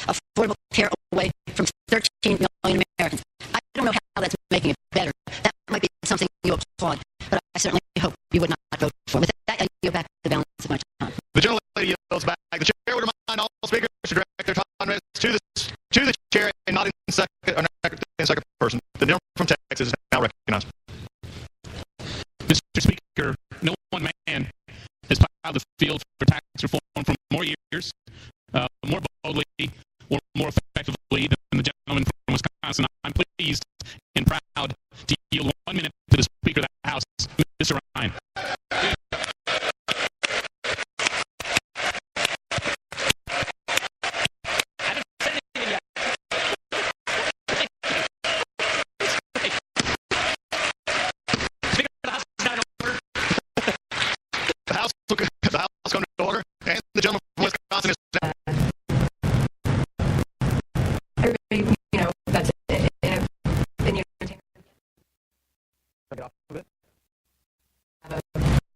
affordable care away from 13 million Americans. I don't know how that's making it better. That might be something you applaud, but I certainly hope you would not vote for. With that, I yield back the balance of my time. The gentlelady yields back. The chair would remind all speakers to direct their comments to the chair and not in second person. The gentleman from Texas is now recognized. Mr. Speaker, no one man has plowed the field for tax reform for more years, more boldly, or more effectively than the gentleman from Wisconsin. I'm pleased and proud to yield 1 minute to the Speaker of the House, Mr. Ryan. The House is going to order, and the gentleman from Wisconsin is now. Everybody, that's it.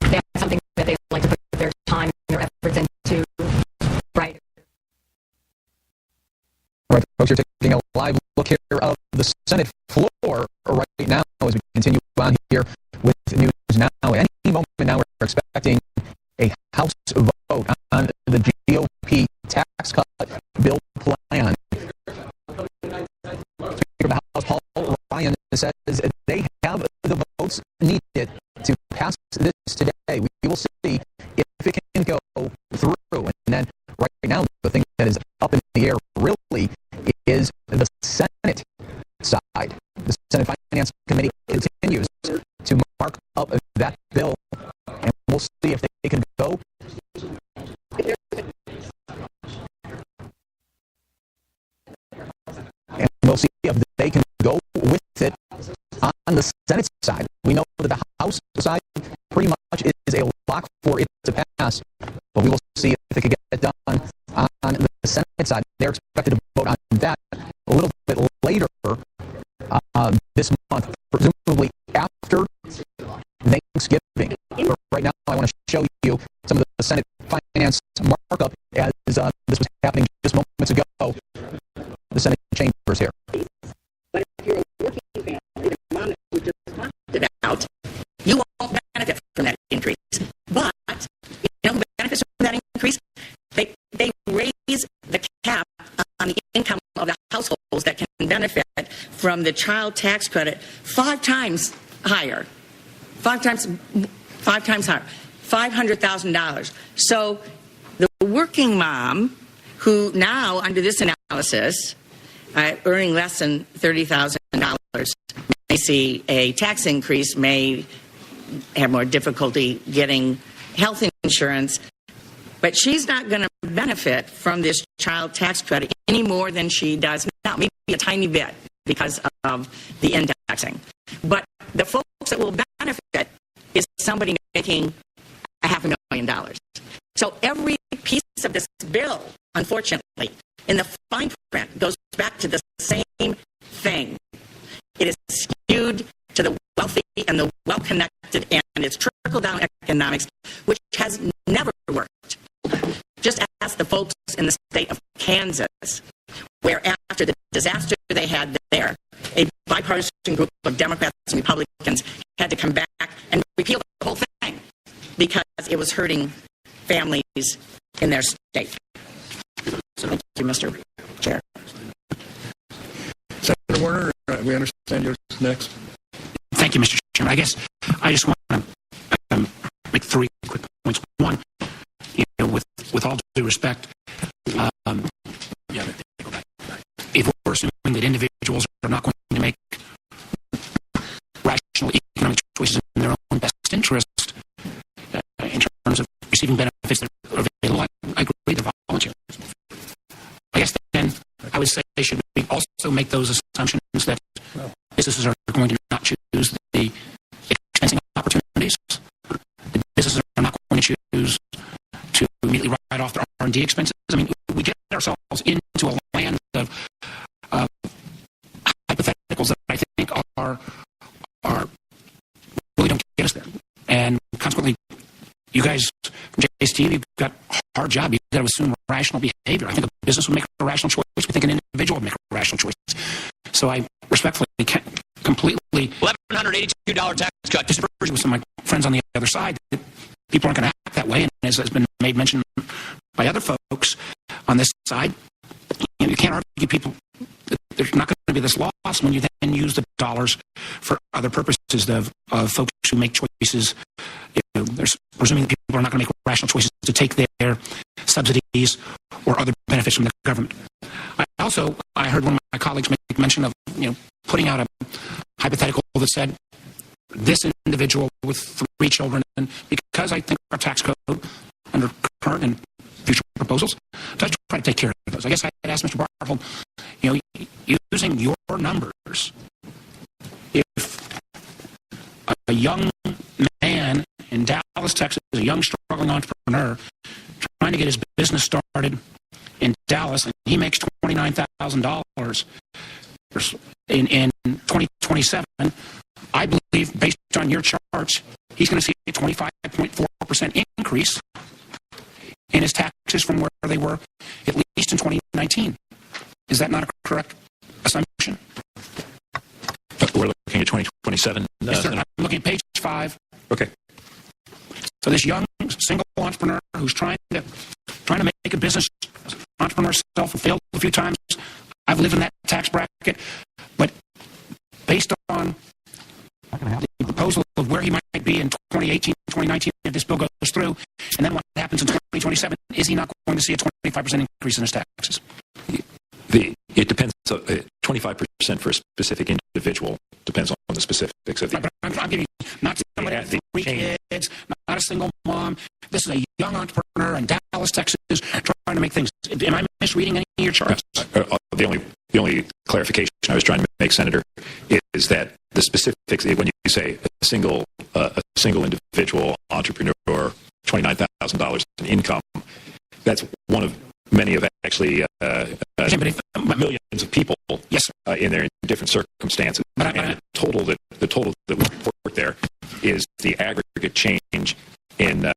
They have something that they like to put their time and their efforts into. Right. All right, folks, you're taking a live look here of the Senate floor right now as we continue on here with news now. Any moment now, we're expecting a House vote on the GOP tax cut bill plan. Speaker of the House, Paul Ryan, says they have the votes needed to pass this today. We will see if it can go through. And then right now, the thing that is up in the air really is the Senate side. The Senate Finance Committee continues to mark up that bill, and we'll see if they can go. And we'll see if they can go with it on the Senate side. We know that the House side pretty much is a lock for it to pass, but we will see if they can get it done on the Senate side. They're expected to vote on that a little bit later this month, presumably after Thanksgiving. But right now, I want to show you some of the Senate finance markup as this was happening just moments ago. The Senate chambers here. But if you're a working family, the mom who just talked about, you won't benefit from that increase. But who benefits from that increase? They raise the cap on the income of the households that can benefit from the child tax credit 5 times higher. 5 times higher. $500,000. So the working mom who now, under this analysis, earning less than $30,000 may see a tax increase, may have more difficulty getting health insurance, but she's not going to benefit from this child tax credit any more than she does now, maybe a tiny bit because of the indexing. But the folks that will benefit is somebody making $500,000. So every piece of this bill, unfortunately, in the fine print goes back to the same thing. It is skewed to the wealthy and the well-connected, and it's trickle-down economics, which has never worked. Just ask the folks in the state of Kansas, where after the disaster they had there, a bipartisan group of Democrats and Republicans had to come back and repeal the whole thing because it was hurting families in their state. So thank you, Mr. Chair. Senator Warner, we understand yours next. Thank you, Mr. Chairman. I guess I just want to make 3 quick points. One, with all due respect, if we're assuming that individuals are not going to make rational economic choices in their own best interest in terms of receiving benefits that are available, I agree they're voluntary. I guess then I would say, should we also make those assumptions that businesses are going to not choose the expensing opportunities? The businesses are not going to choose immediately write off their R&D expenses. I mean, we get ourselves into a land of hypotheticals that I think are really don't get us there. And consequently, you guys from JST, you've got a hard job. You've got to assume rational behavior. I think a business would make a rational choice. We think an individual would make a rational choice. So I respectfully can't completely $1,182 tax cut. Disagree with some of my friends on the other side that people aren't going to act that way. And as has been made mention by other folks on this side, you can't argue people that there's not going to be this loss when you then use the dollars for other purposes of folks who make choices. There's presuming that people are not going to make rational choices to take their subsidies or other benefits from the government. I heard one of my colleagues make mention of putting out a hypothetical that said this individual with 3 children, and because I think our tax code under current and future proposals does try to take care of those. I guess I'd ask Mr. Barfold, using your numbers, if a young man in Dallas, Texas, a young struggling entrepreneur trying to get his business started in Dallas, and he makes $29,000 in 2027, I believe, based on your charts, he's going to see a 25.4% increase in his taxes from where they were at least in 2019. Is that not a correct assumption? We're looking at 2027. Yes, sir. I'm looking at page 5. Okay. So this young single entrepreneur who's trying to make a business, entrepreneur self, failed a few times. I've lived in that tax bracket, but based on the proposal of where he might be in 2018, 2019, if this bill goes through, and then what happens in 2027, is he not going to see a 25% increase in his taxes? It depends. 25% for a specific individual depends on the specifics of the. But I'm giving you not somebody with 3 kids, not a single mom. This is a young entrepreneur in Dallas, Texas, trying to make things. Am I misreading any of your charts? The only clarification I was trying to make, Senator, is that the specifics, when you say a single individual entrepreneur, $29,000 in income, that's one of many of actually millions of people in there in different circumstances. And the total that we report there is the aggregate change in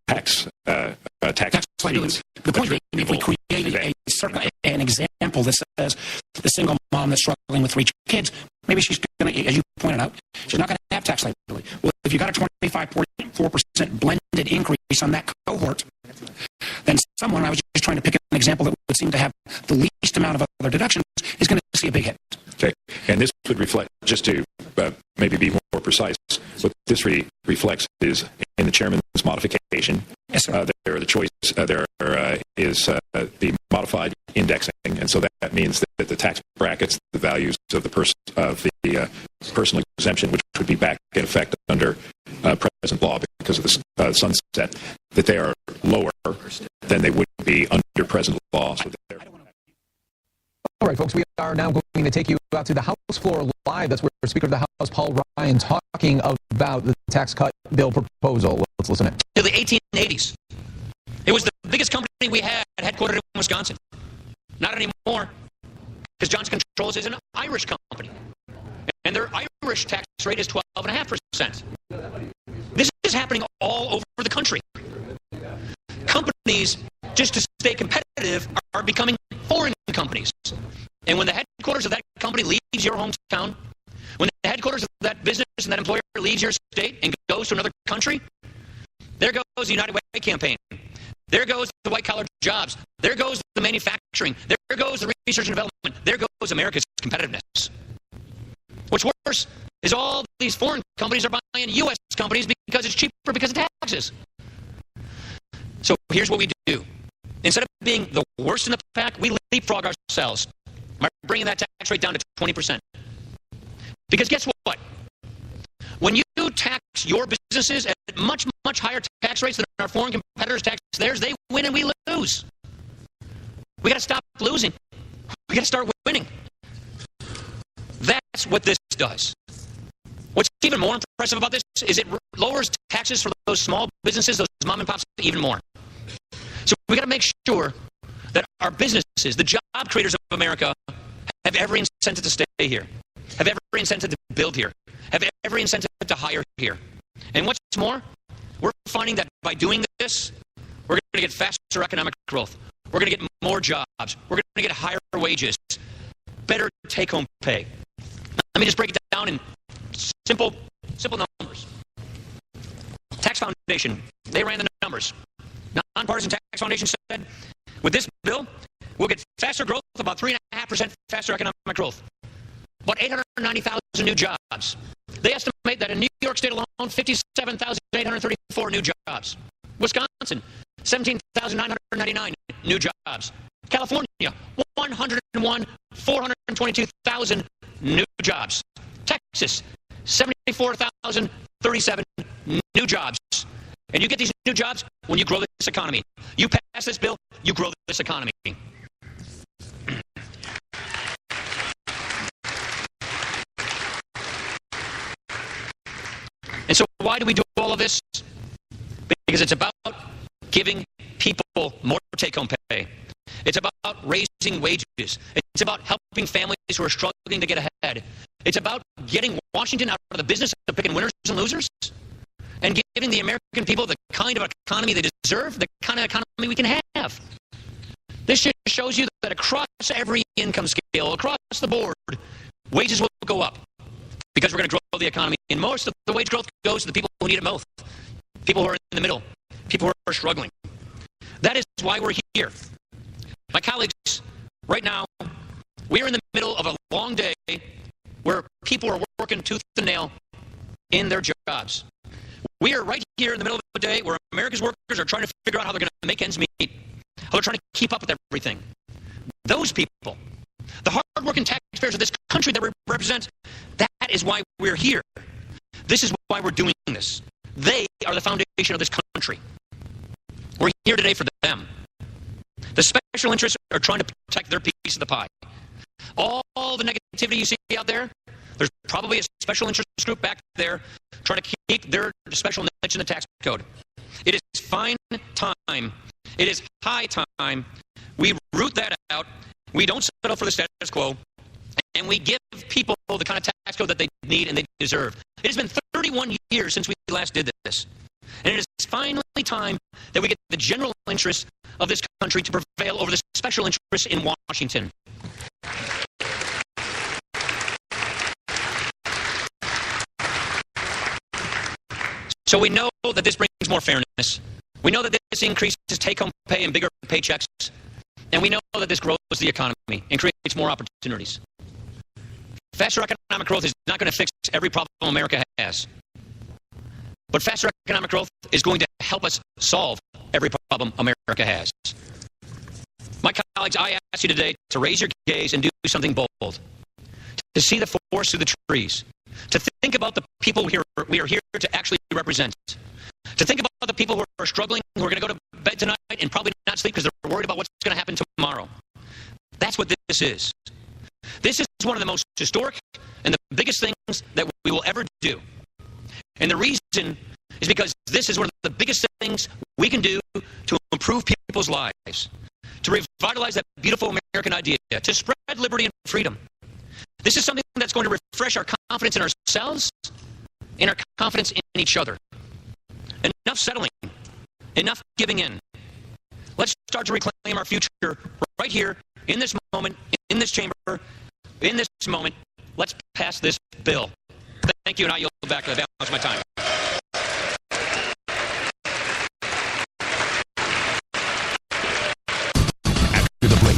tax liabilities. The point being, if we create an example that says the single mom that's struggling with 3 kids, maybe she's going to, as you pointed out, she's not going to have tax liability. Well, if you got a 25.4% blended increase on that cohort, then someone, I was just trying to pick an example that would seem to have the least amount of other deductions, is going to see a big hit. Okay, and this would reflect, just to maybe be more precise, what this reflects is in the chairman's modification. Yes, sir. There are the choice. There is the modified indexing, and so that means that the tax brackets, the values of the personal exemption, which would be back in effect under present law because of the sunset, that they are lower than they would be under present law. So All right, folks, we are now going to take you out to the House floor live. That's where Speaker of the House, Paul Ryan, talking about the tax cut bill proposal. Let's listen in. To the 1880s. It was the biggest company we had headquartered in Wisconsin. Not anymore, because Johnson Controls is an Irish company. And their Irish tax rate is 12.5%. This is happening all over the country. Companies, just to stay competitive, are becoming foreign companies. And when the headquarters of that company leaves your hometown, when the headquarters of that business and that employer leaves your state and goes to another country, there goes the United Way campaign. There goes the white-collar jobs. There goes the manufacturing. There goes the research and development. There goes America's competitiveness. What's worse is all these foreign companies are buying U.S. companies because it's cheaper because of taxes. So here's what we do. Instead of being the worst in the pack, we leapfrog ourselves by bringing that tax rate down to 20%. Because guess what? When you tax your businesses at much, much higher tax rates than our foreign competitors tax theirs, they win and we lose. We got to stop losing. We got to start winning. That's what this does. What's even more impressive about this is it lowers taxes for those small businesses, those mom and pops, even more. So we got to make sure that our businesses, the job creators of America, have every incentive to stay here, have every incentive to build here, have every incentive to hire here. And what's more, we're finding that by doing this, we're going to get faster economic growth. We're going to get more jobs. We're going to get higher wages, better take-home pay. Let me just break it down in simple numbers. Tax Foundation, they ran the numbers. Nonpartisan Tax Foundation said, with this bill, we'll get faster growth, about 3.5% faster economic growth. About 890,000 new jobs. They estimate that in New York State alone, 57,834 new jobs. Wisconsin, 17,999 new jobs. California, 101,422,000 new jobs. Texas, 74,037 new jobs. And you get these new jobs when you grow this economy. You pass this bill, you grow this economy. And so why do we do all of this? Because it's about giving people more take-home pay. It's about raising wages. It's about helping families who are struggling to get ahead. It's about getting Washington out of the business of picking winners and losers and giving the American people the kind of economy they deserve, the kind of economy we can have. This just shows you that across every income scale, across the board, wages will go up because we're going to grow the economy. And most of the wage growth goes to the people who need it most, people who are in the middle, people who are struggling. That is why we're here. My colleagues, right now, we're in the middle of a long day where people are working tooth and nail in their jobs. We are right here in the middle of a day where America's workers are trying to figure out how they're going to make ends meet, how they're trying to keep up with everything. Those people, the hard-working taxpayers of this country that we represent, that is why we're here. This is why we're doing this. They are the foundation of this country. We're here today for them. The special interests are trying to protect their piece of the pie. All the negativity you see out there, there's probably a special interest group back there trying to keep their special niche in the tax code. It is fine time. It is high time. We root that out. We don't settle for the status quo. And we give people the kind of tax code that they need and they deserve. It has been 31 years since we last did this. And it is finally time that we get the general interest of this country to prevail over the special interests in Washington. So we know that this brings more fairness. We know that this increases take-home pay and bigger paychecks. And we know that this grows the economy and creates more opportunities. Faster economic growth is not going to fix every problem America has. But faster economic growth is going to help us solve every problem America has. My colleagues, I ask you today to raise your gaze and do something bold. To see the forest through the trees. To think about the people we are here to actually represent. To think about the people who are struggling, who are going to go to bed tonight and probably not sleep because they're worried about what's going to happen tomorrow. That's what this is. This is one of the most historic and the biggest things that we will ever do. And the reason is because this is one of the biggest things we can do to improve people's lives, to revitalize that beautiful American idea, to spread liberty and freedom. This is something that's going to refresh our confidence in ourselves and our confidence in each other. Enough settling. Enough giving in. Let's start to reclaim our future right here, in this moment, in this chamber, in this moment. Let's pass this bill. Thank you, and I yield back the balance of my time. After the break,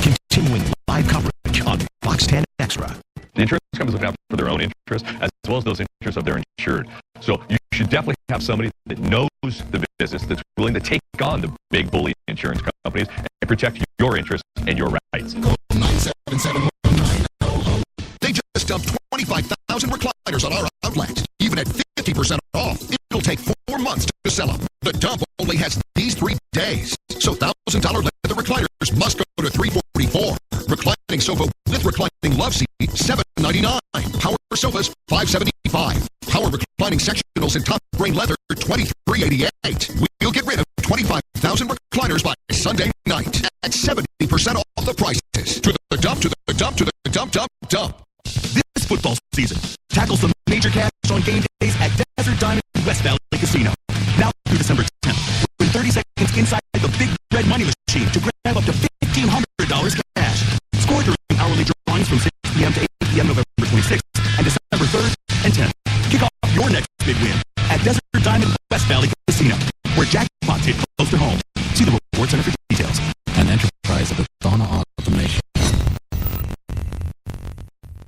continuing live coverage on Fox 10 Extra. The insurance companies look out for their own interests as well as those interests of their insured. So you should definitely have somebody that knows the business, that's willing to take on the big bully insurance companies and protect your interests and your rights. Call 977-1900. They just dumped 25,000 recliners on our outlets, even at 50% off. It'll take 4 months to sell them. The dump only has these 3 days. So $1,000 leather recliners must go to $344. Reclining sofa with reclining love seat, $799. Power sofas, $575. Power reclining sectionals in top grain leather, $2388. We'll get rid of 25,000 recliners Recliners by Sunday night at 70% off the prices. To the dump, to the dump, to the dump, dump, dump. This football season, tackle some major cash on game days at Desert Diamond West Valley Casino. Now through December 10th. Win 30 seconds inside the big red money machine to grab up to $1,500 cash. Score during hourly drawings from 6 p.m. to 8 p.m. November 26th and December 3rd and 10th. Kick off your next big win at Desert Diamond West Valley Casino, where jackpots hit close to home. See the Reward Center for details. An enterprise of Athona Automation.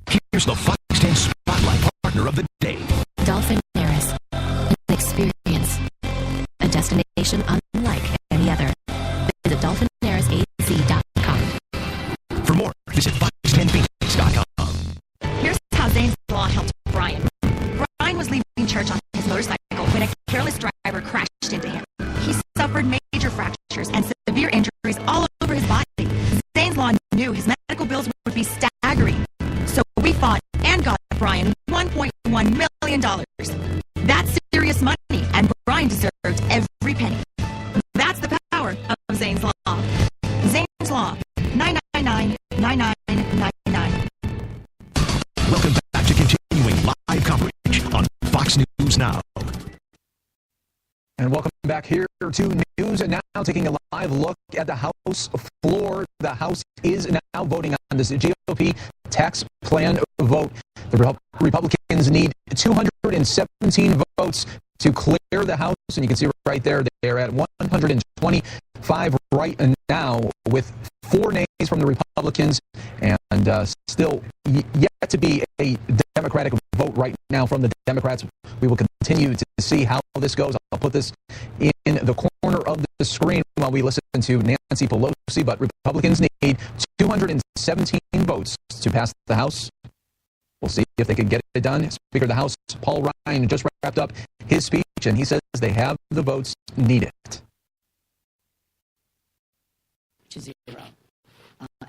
Here's the Fox 10 Spotlight Partner of the Day. Dolphin Terrace, an experience, a destination unlike any other. Visit dolphinterraceaz.com. For more, visit fox10phoenix.com. Here's how Zane's Law helped Brian. Brian was leaving church on his motorcycle when a careless driver crashed into him. He suffered major fractures and severe injuries all over his body. Zane's Law knew his medical bills would be staggering. So we fought and got Brian $1.1 million. That's serious money, and Brian deserved every penny. That's the power of Zane's Law. Zane's Law, 999-9999. Welcome back to continuing live coverage on Fox News Now. And welcome back here to News and Now, taking a live look at the House floor. The House is now voting on this GOP tax plan vote. The Republicans need 217 votes to clear the House, and you can see right there, they are at 125 right now, with 4 nays from the Republicans, and still yet to be a Democratic vote right now from the Democrats. We will continue to see how this goes. I'll put this in the corner of the screen while we listen to Nancy Pelosi, but Republicans need 217 votes to pass the House. We'll see if they can get it done. Speaker of the House, Paul Ryan, just wrapped up his speech, and he says they have the votes needed. To 0.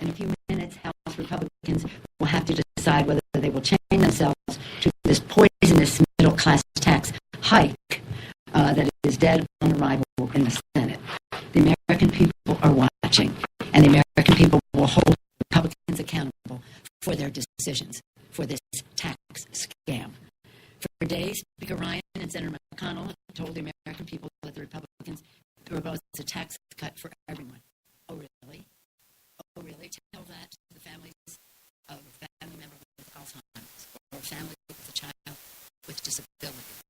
In a few minutes, House Republicans will have to decide whether they will chain themselves to this poisonous middle-class tax hike that is dead on arrival in the Senate. The American people are watching, and the American people will hold Republicans accountable for their decisions, for this tax scam. For days, Speaker Ryan and Senator McConnell told the American people that the Republicans proposed a tax cut for everyone. Oh, really? Oh, really? Tell that to the families of a family member with Alzheimer's or a family with a child with disability.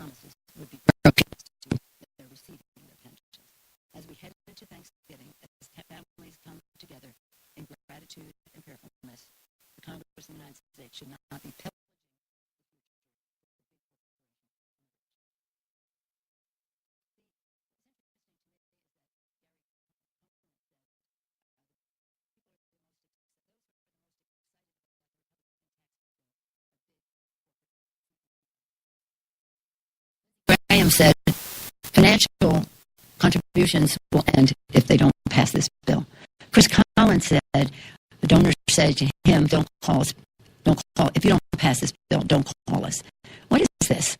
promises would be broken that they're receiving their pensions. As we head into Thanksgiving, as families come together in gratitude and prayerfulness, the Congress of the United States should not be pillaging. Graham said financial contributions will end if they don't pass this bill. Chris Collins said the donors said to him, don't call us. If you don't pass this bill, don't call us. What is this?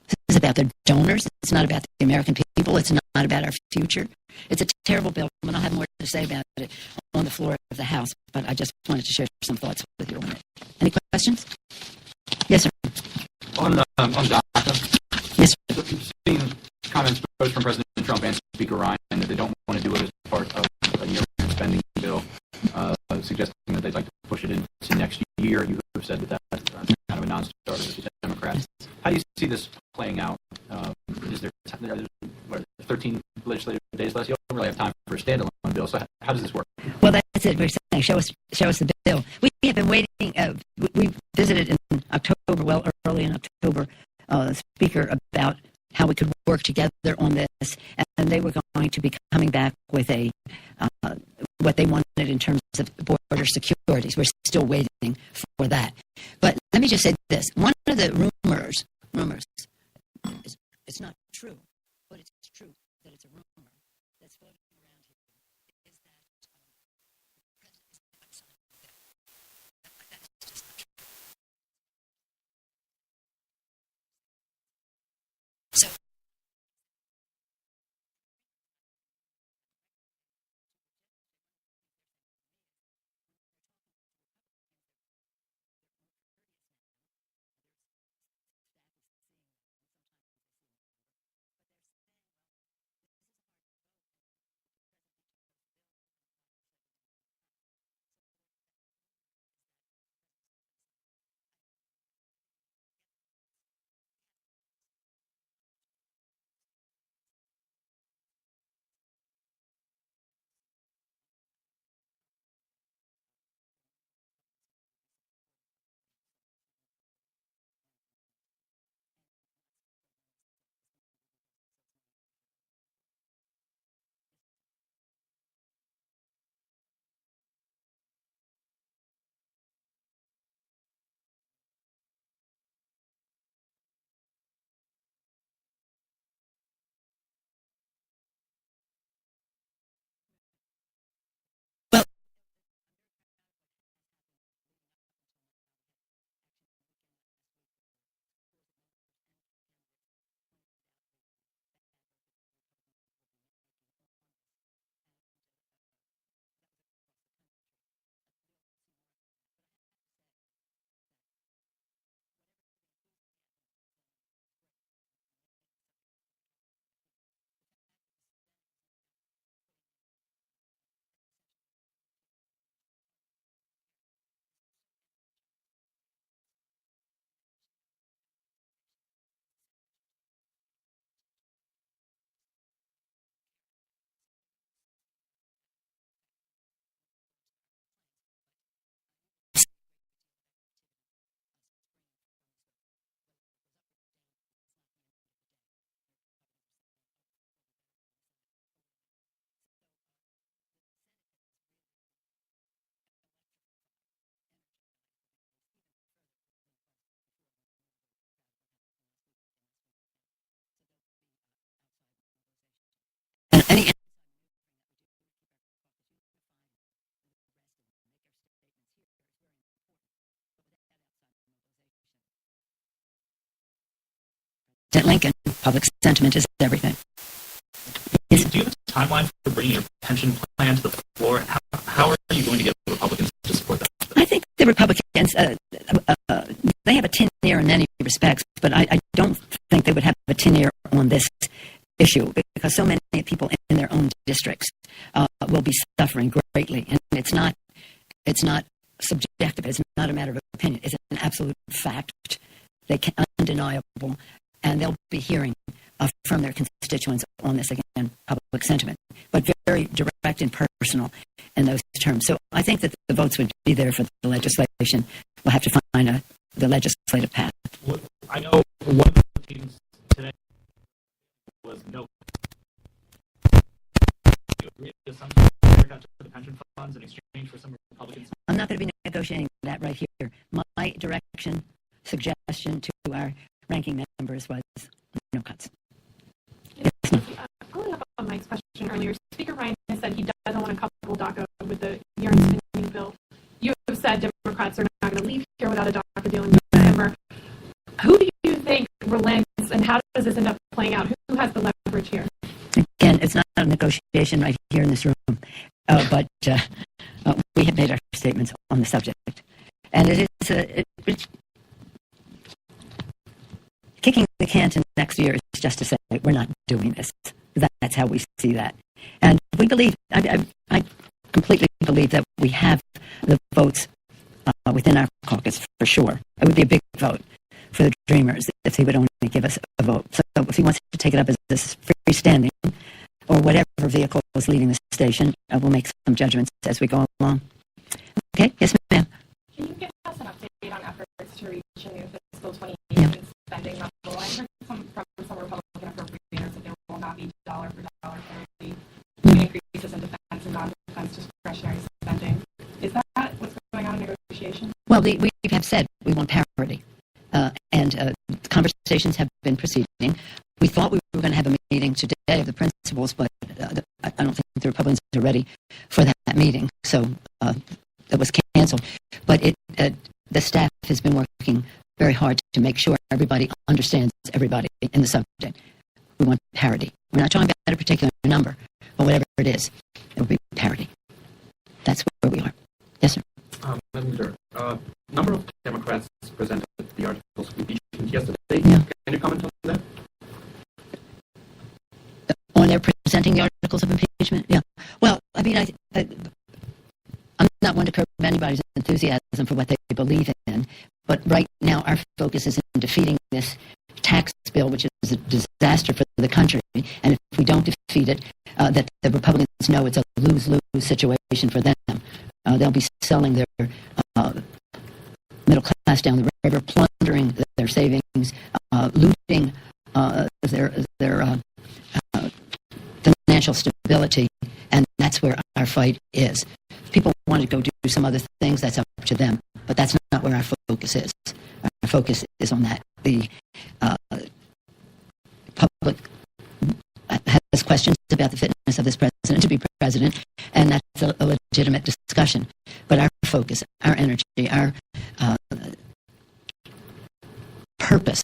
This is about the donors. It's not about the American people. It's not about our future. It's a terrible bill, and I'll have more to say about it on the floor of the House, but I just wanted to share some thoughts with you on it. Any questions? Yes, sir. On DACA. Yes, sir. We've seen comments both from President Trump and Speaker Ryan that they don't want to do it as part of a year spending bill, suggesting that they'd like to push it into next year. You have said that that's kind of a non-starter with the Democrats. How do you see this playing out? Is there 13 legislative days left? You don't really have time for a standalone bill. So how does this work? Well, that's it. We're saying show us the bill. We have been waiting. We visited in October, early in October, Speaker about how we could work together on this, and they were going to be coming back with what they wanted in terms of border securities. We're still waiting for that. But let me just say this: one of the rumors, it's not true, but it's true that it's a rumor that's floating around here, is that the president is not signing the bill. That's just not true. So. Any Lincoln, public sentiment is everything. Yes. Do you have a timeline for bringing your pension plan to the floor? How are you going to get the Republicans to support that? I think the Republicans, they have a tin ear in many respects, but I don't think they would have a tin ear on this issue because so many people in their own districts will be suffering greatly, and it's not subjective. It's not a matter of opinion. It's an absolute fact. Undeniable. and they'll be hearing from their constituents on this, again, public sentiment, but very direct and personal in those terms. So I think that the votes would be there for the legislation. We'll have to find the legislative path. I know one of the meetings today was no. You agree to some haircut to the pension funds in exchange for some Republicans? I'm not going to be negotiating that right here. My suggestion to our ranking members was no cuts. Following up on Mike's question earlier, Speaker Ryan has said he doesn't want to couple DACA with the urine spending bill. You have said Democrats are not going to leave here without a DACA deal in December. Who do you think relents, and how does this end up playing out? Who has the leverage here? Again, it's not a negotiation right here in this room, but we have made our statements on the subject. And it is it's kicking the can to next year is just to say we're not doing this. That's how we see that. And we believe, I completely believe that we have the votes within our caucus for sure. It would be a big vote for the Dreamers if he would only give us a vote. So if he wants to take it up as this freestanding or whatever vehicle is leading the station, we'll make some judgments as we go along. Okay? Yes, ma'am. Can you give us an update on efforts to reach a new fiscal 2018 spending level? I heard from some Republican appropriators that there will not be dollar for dollar parity increases in defense and non-defense discretionary spending. Is that what's going on in negotiations? Well, we have said we want parity, and conversations have been proceeding. We thought we were going to have a meeting today of the principals, but I don't think the Republicans are ready for that meeting, so that was canceled. But the staff has been working very hard to make sure everybody understands everybody in the subject. We want parity. We're not talking about a particular number, but whatever it is, it will be parity. That's where we are. Yes, sir. Madam number of Democrats presented the articles of impeachment yesterday. Yeah. Can you comment on that? On their presenting the articles of impeachment? Yeah. Well, I mean, I'm not one to curb anybody's enthusiasm for what they believe in, but right now our focus is in defeating this tax bill, which is a disaster for the country. And if we don't defeat it, that the Republicans know it's a lose-lose situation for them. They'll be selling their middle class down the river, plundering their savings, looting their financial stability, and that's where our fight is. If people want to go do some other things, that's up to them, but that's not where our focus is. Our focus is on that. The public has questions about the fitness of this president to be president, and that's a legitimate discussion. But our focus, our energy, our purpose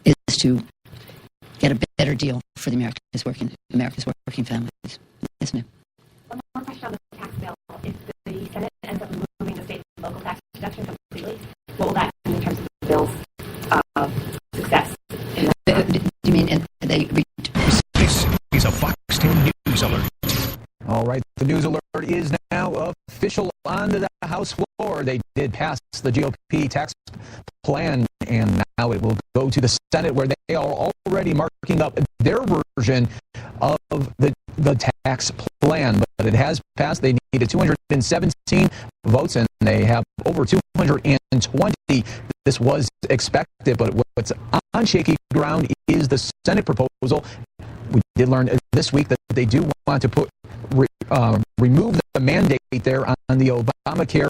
is to get a better deal for the America's working families. Yes, ma'am. One more question on the tax bill. If the Senate ends up removing the state and local tax deduction completely, what will that mean in terms of the bill's success? Do you mean they? This is a Fox 10 News Alert. All right, the news alert is now official on the House floor. They did pass the GOP tax plan, and now it will go to the Senate, where they are already marking up their version of the tax plan. But it has passed. They needed 217 votes, and they have over 220. This was expected, but what's on shaky ground is the Senate proposal. We did learn this week that they do want to remove the mandate there on the Obamacare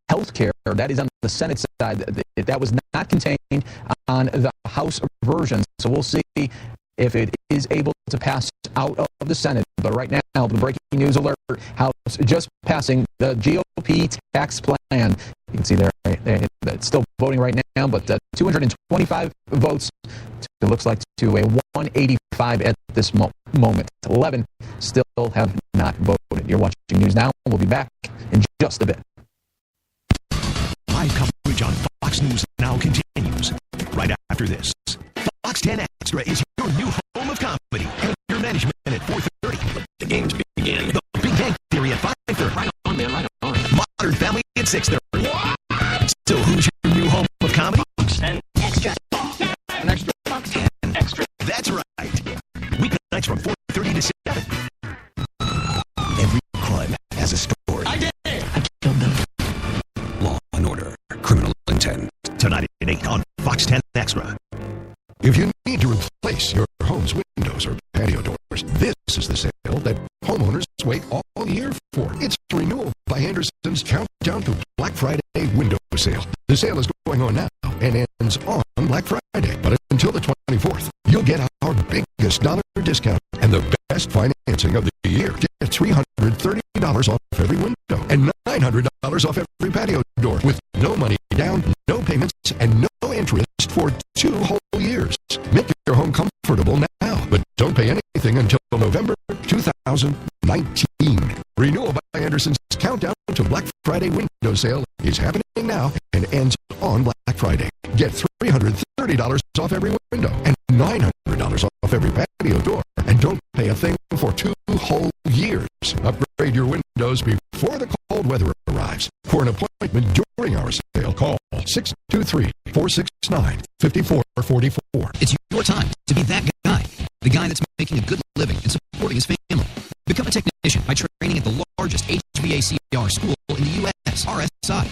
health care. That is on the Senate side. That was not contained on the House version. So we'll see if it is able to pass out of the Senate. But right now, the breaking news alert, House just passing the GOP tax plan. You can see there, it's still voting right now, but 225 votes, it looks like, to a 185 at this moment. 11 still have not voted. You're watching News Now. We'll be back in just a bit. Live coverage on Fox News Now continues right after this. Fox 10 Extra is your new home of comedy. Anger Management at 4:30. Let the games begin. The Big Bang Theory at 5:30. Right on, man, right on. Modern Family at 6:30. So who's your new home of comedy? 10 Extra. An extra. Extra. If you need to replace your home's windows or patio doors, this is the sale that homeowners wait all year for. It's Renewal by Anderson's Countdown to Black Friday window sale. The sale is going on now and ends on Black Friday. But until the 24th, you'll get our biggest dollar discount and the best financing of the year. Get $330 off every window and $900 off every patio door with no money down, no payments, and no interest for 2 whole years. Make your home comfortable now, but don't pay anything until November 2019. Renewal by Anderson's Countdown to Black Friday window sale is happening now and ends on Black Friday. Get $330 off every window and $900 off every patio door, and don't pay a thing for 2 whole years. Upgrade your windows before the cold weather arrives. For an appointment during our sale, call 623-469-5444. It's your time to be that guy, the guy that's making a good living and supporting his family. Become a technician by training at the largest HVACR school in the U.S., RSI.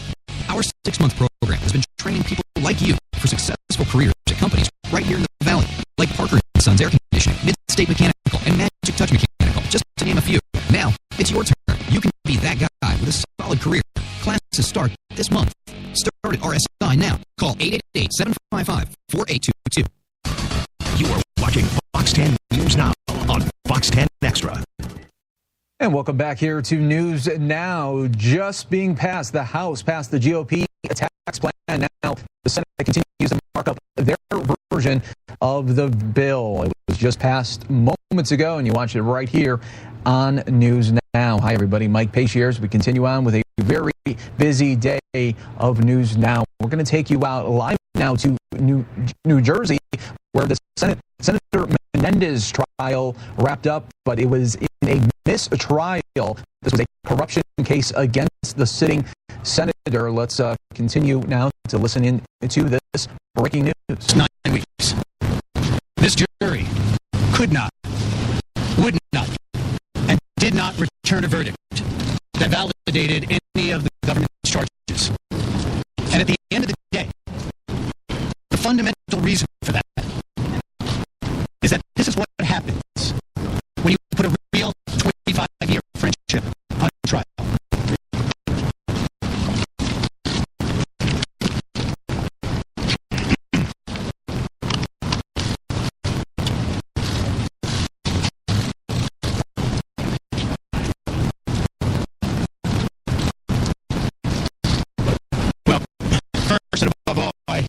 Our 6-month program has been training people like you for successful careers at companies right here in the Valley, like Parker & Sons Air Conditioning, Mid-State Mechanical, and Magic Touch Mechanical, just to name a few. Now, it's your turn. You can be that guy with a solid career. Classes start this month. Start at RSI now. Call 888-755-4822. You are watching Fox 10 News Now on Fox 10 Extra. And welcome back here to News Now. Just being passed, the House passed the GOP tax plan. Now the Senate continues to mark up their version of the bill. It was just passed moments ago, and you watch it right here on News Now. Hi, everybody. Mike Pace here as we continue on with a very busy day of News Now. We're going to take you out live now to New Jersey, where the Senator Menendez trial wrapped up, but it was in a mistrial. This was a corruption case against the sitting senator. Let's continue now to listen in to this breaking news. 9 weeks. This jury could not, would not, and did not return a verdict that validated any of the government's charges. And at the end of the day, the fundamental reason for that is that this is what happens when you put a real 25-year friendship on trial. Well, first and above all, I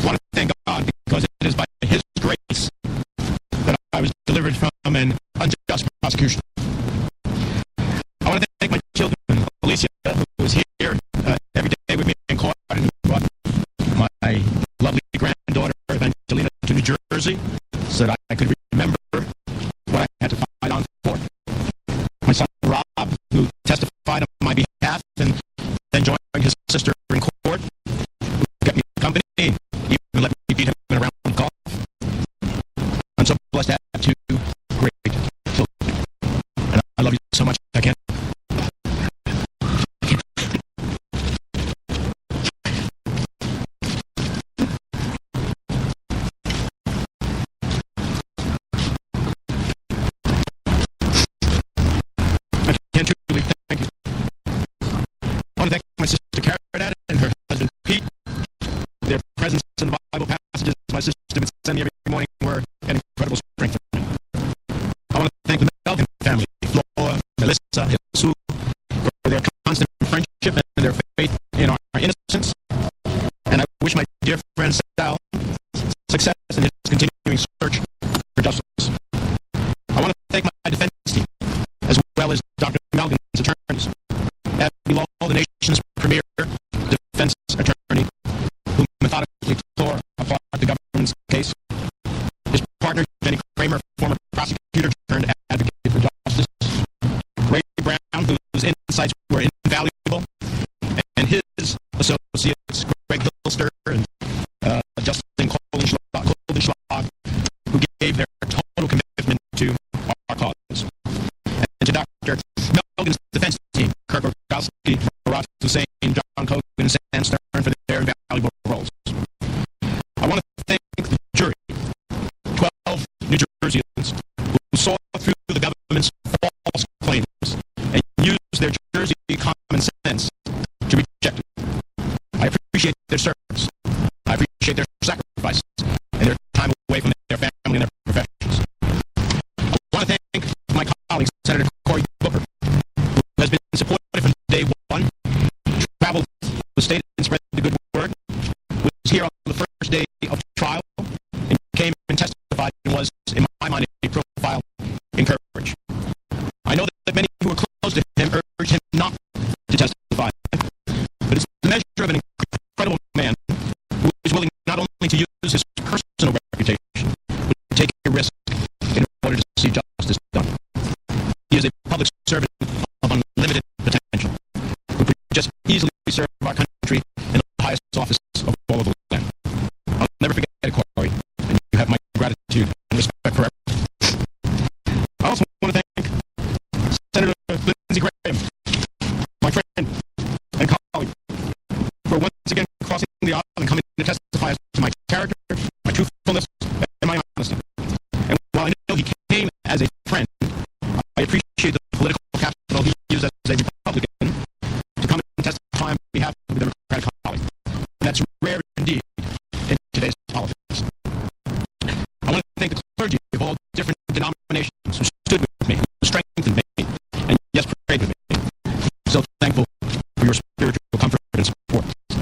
want to thank God, because it is by His grace that I was delivered from an unjust prosecution. I want to thank my children, Alicia, who was here every day with me in court, and brought my lovely granddaughter, Evangelina, to New Jersey so that I could remember what I had to fight on for. My son, Rob, who testified on my behalf and then joined his sister in court, who kept me company, even let me beat him in a round of golf. I'm so blessed to have 2 great children. And I love you so much. I can't. I can't truly thank you. I want to thank my sister Carol and her husband Pete. Their presence in the Bible passages my sister would send me every morning were an incredible strength for me. I want to thank the Melvin family, Flora, Melissa, Jesus, for their constant friendship and their faith in our innocence. And I wish my dear friend Sal success in his continuing search for justice. I want to thank my defense team, as well as Dr. Malkin's attorneys, Abby Law, the nation's premier defense attorney, who methodically tore apart the government's case. His partner, Jenny Kramer, former prosecutor turned advocate for justice. Ray Brown, whose insights were invaluable, and his associates, Greg Hilster and Justin Koldenschlag, who gave their total commitment to our cause. And to Dr. Melkin's defense team, Kirk Rogowski, Faraz Hussein, John Cogan, and Sam Stern for their invaluable roles. I want to thank office of all over the land. I'll never forget it, Corey, and you have my gratitude and respect forever. I also want to thank Senator Lindsey Graham, my friend and colleague, for once again crossing the aisle and coming to testify as to my character, my truthfulness, and my honesty. And while I know he came as a friend, I appreciate the political capital he used as a Republican to come and testify on behalf of the Democratic colleague. And that's rare indeed in today's politics. I want to thank the clergy of all different denominations who stood with me, who strengthened me, and yes, prayed with me. I'm so thankful for your spiritual comfort and support. I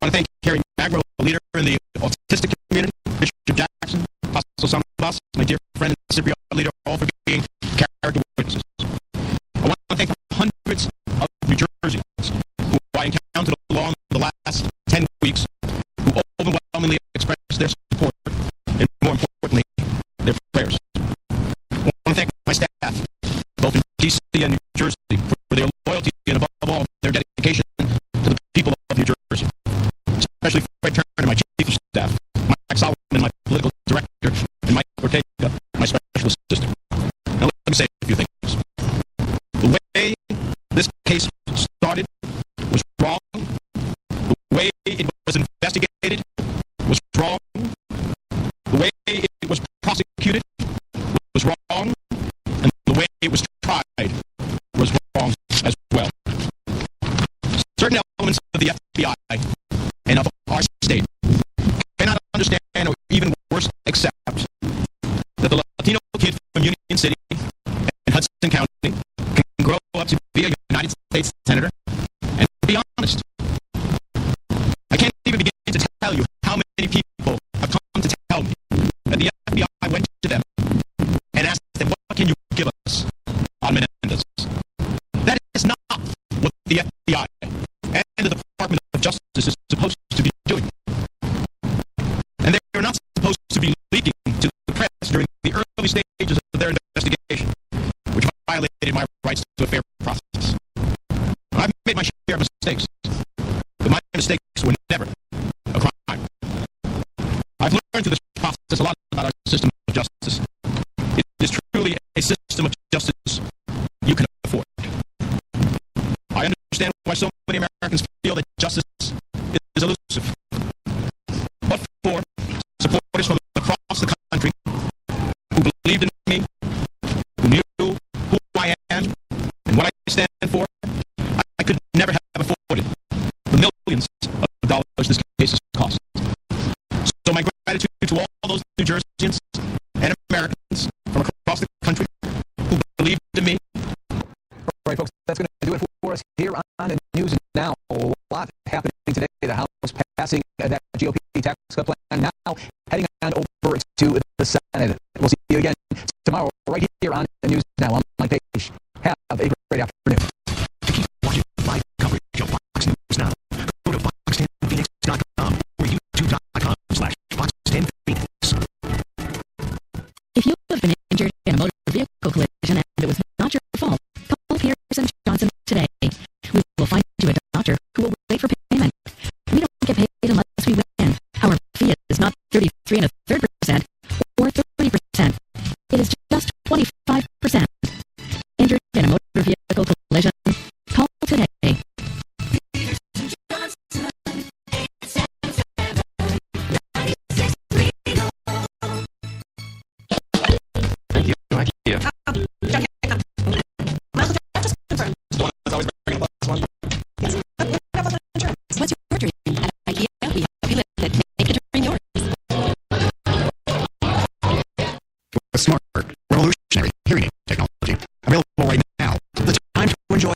want to thank Carrie Magro, a leader in the autistic community, Bishop Jackson, Apostle Samas, my dear friend and Cypriot leader, all for being character witnesses. I want to thank the hundreds of New Jerseyans who I encountered along the last 10 weeks, who overwhelmingly expressed their support and, more importantly, their prayers. I want to thank my staff, both in D.C. and New Jersey, for their loyalty and, above all, their dedication to the people of New Jersey. Especially Fred Turner, my chief of staff, Mike Solomon, my political director, and Mike Ortega, my special assistant. Now let me say a few things. The way this case started was wrong. The way it was investigated was wrong. The way it was prosecuted was wrong. And the way it was tried was wrong as well. Certain elements of the FBI and of our state cannot understand, or even worse, accept that the Latino kid from Union City and Hudson County can grow up to be a United States senator and be honest. I can't even begin to tell you how many people have come to tell me that the FBI went to them and asked them, what can you give us on Menendez? That is not what the FBI and the Department of Justice is supposed to be doing. And they're not supposed to be leaking to the press during the early stages of their investigation, which violated my rights to a fair process. I've made my share of mistakes, but my mistakes were never a crime. I've learned through this process a lot about our system of justice. It is truly a system of justice you can afford. I understand why so many Americans feel that justice is elusive. But for supporters from across the country who believed in me, who knew who I am and what I stand for, I could never have afforded the millions of dollars this case has cost. So my gratitude to all those New Jerseyans and Americans from across the country who believed in me. All right, folks, that's going to do it for us here on the News Now. A lot happening today. The House passing that GOP tax cut plan, now heading on over to the Senate. We'll see you again tomorrow right here on the News Now. I'm Mike Page. Have a great afternoon. To keep watching live coverage of Fox News Now, go to fox10phoenix.com or youtube.com/fox10phoenix. If you have been injured in a motor vehicle collision and it was not your fault, call Pearson Johnson today. We will find you a doctor who will wait for payment. We don't get paid unless we win. Our fee is not 33 1/3% or 30%. It is just 25%. Injured in a motor vehicle collision, call today. Thank you, IKEA. What's your dream? At IKEA, we help you live it. Make your dream yours. With smart, revolutionary hearing aid technology available right now, the time to enjoy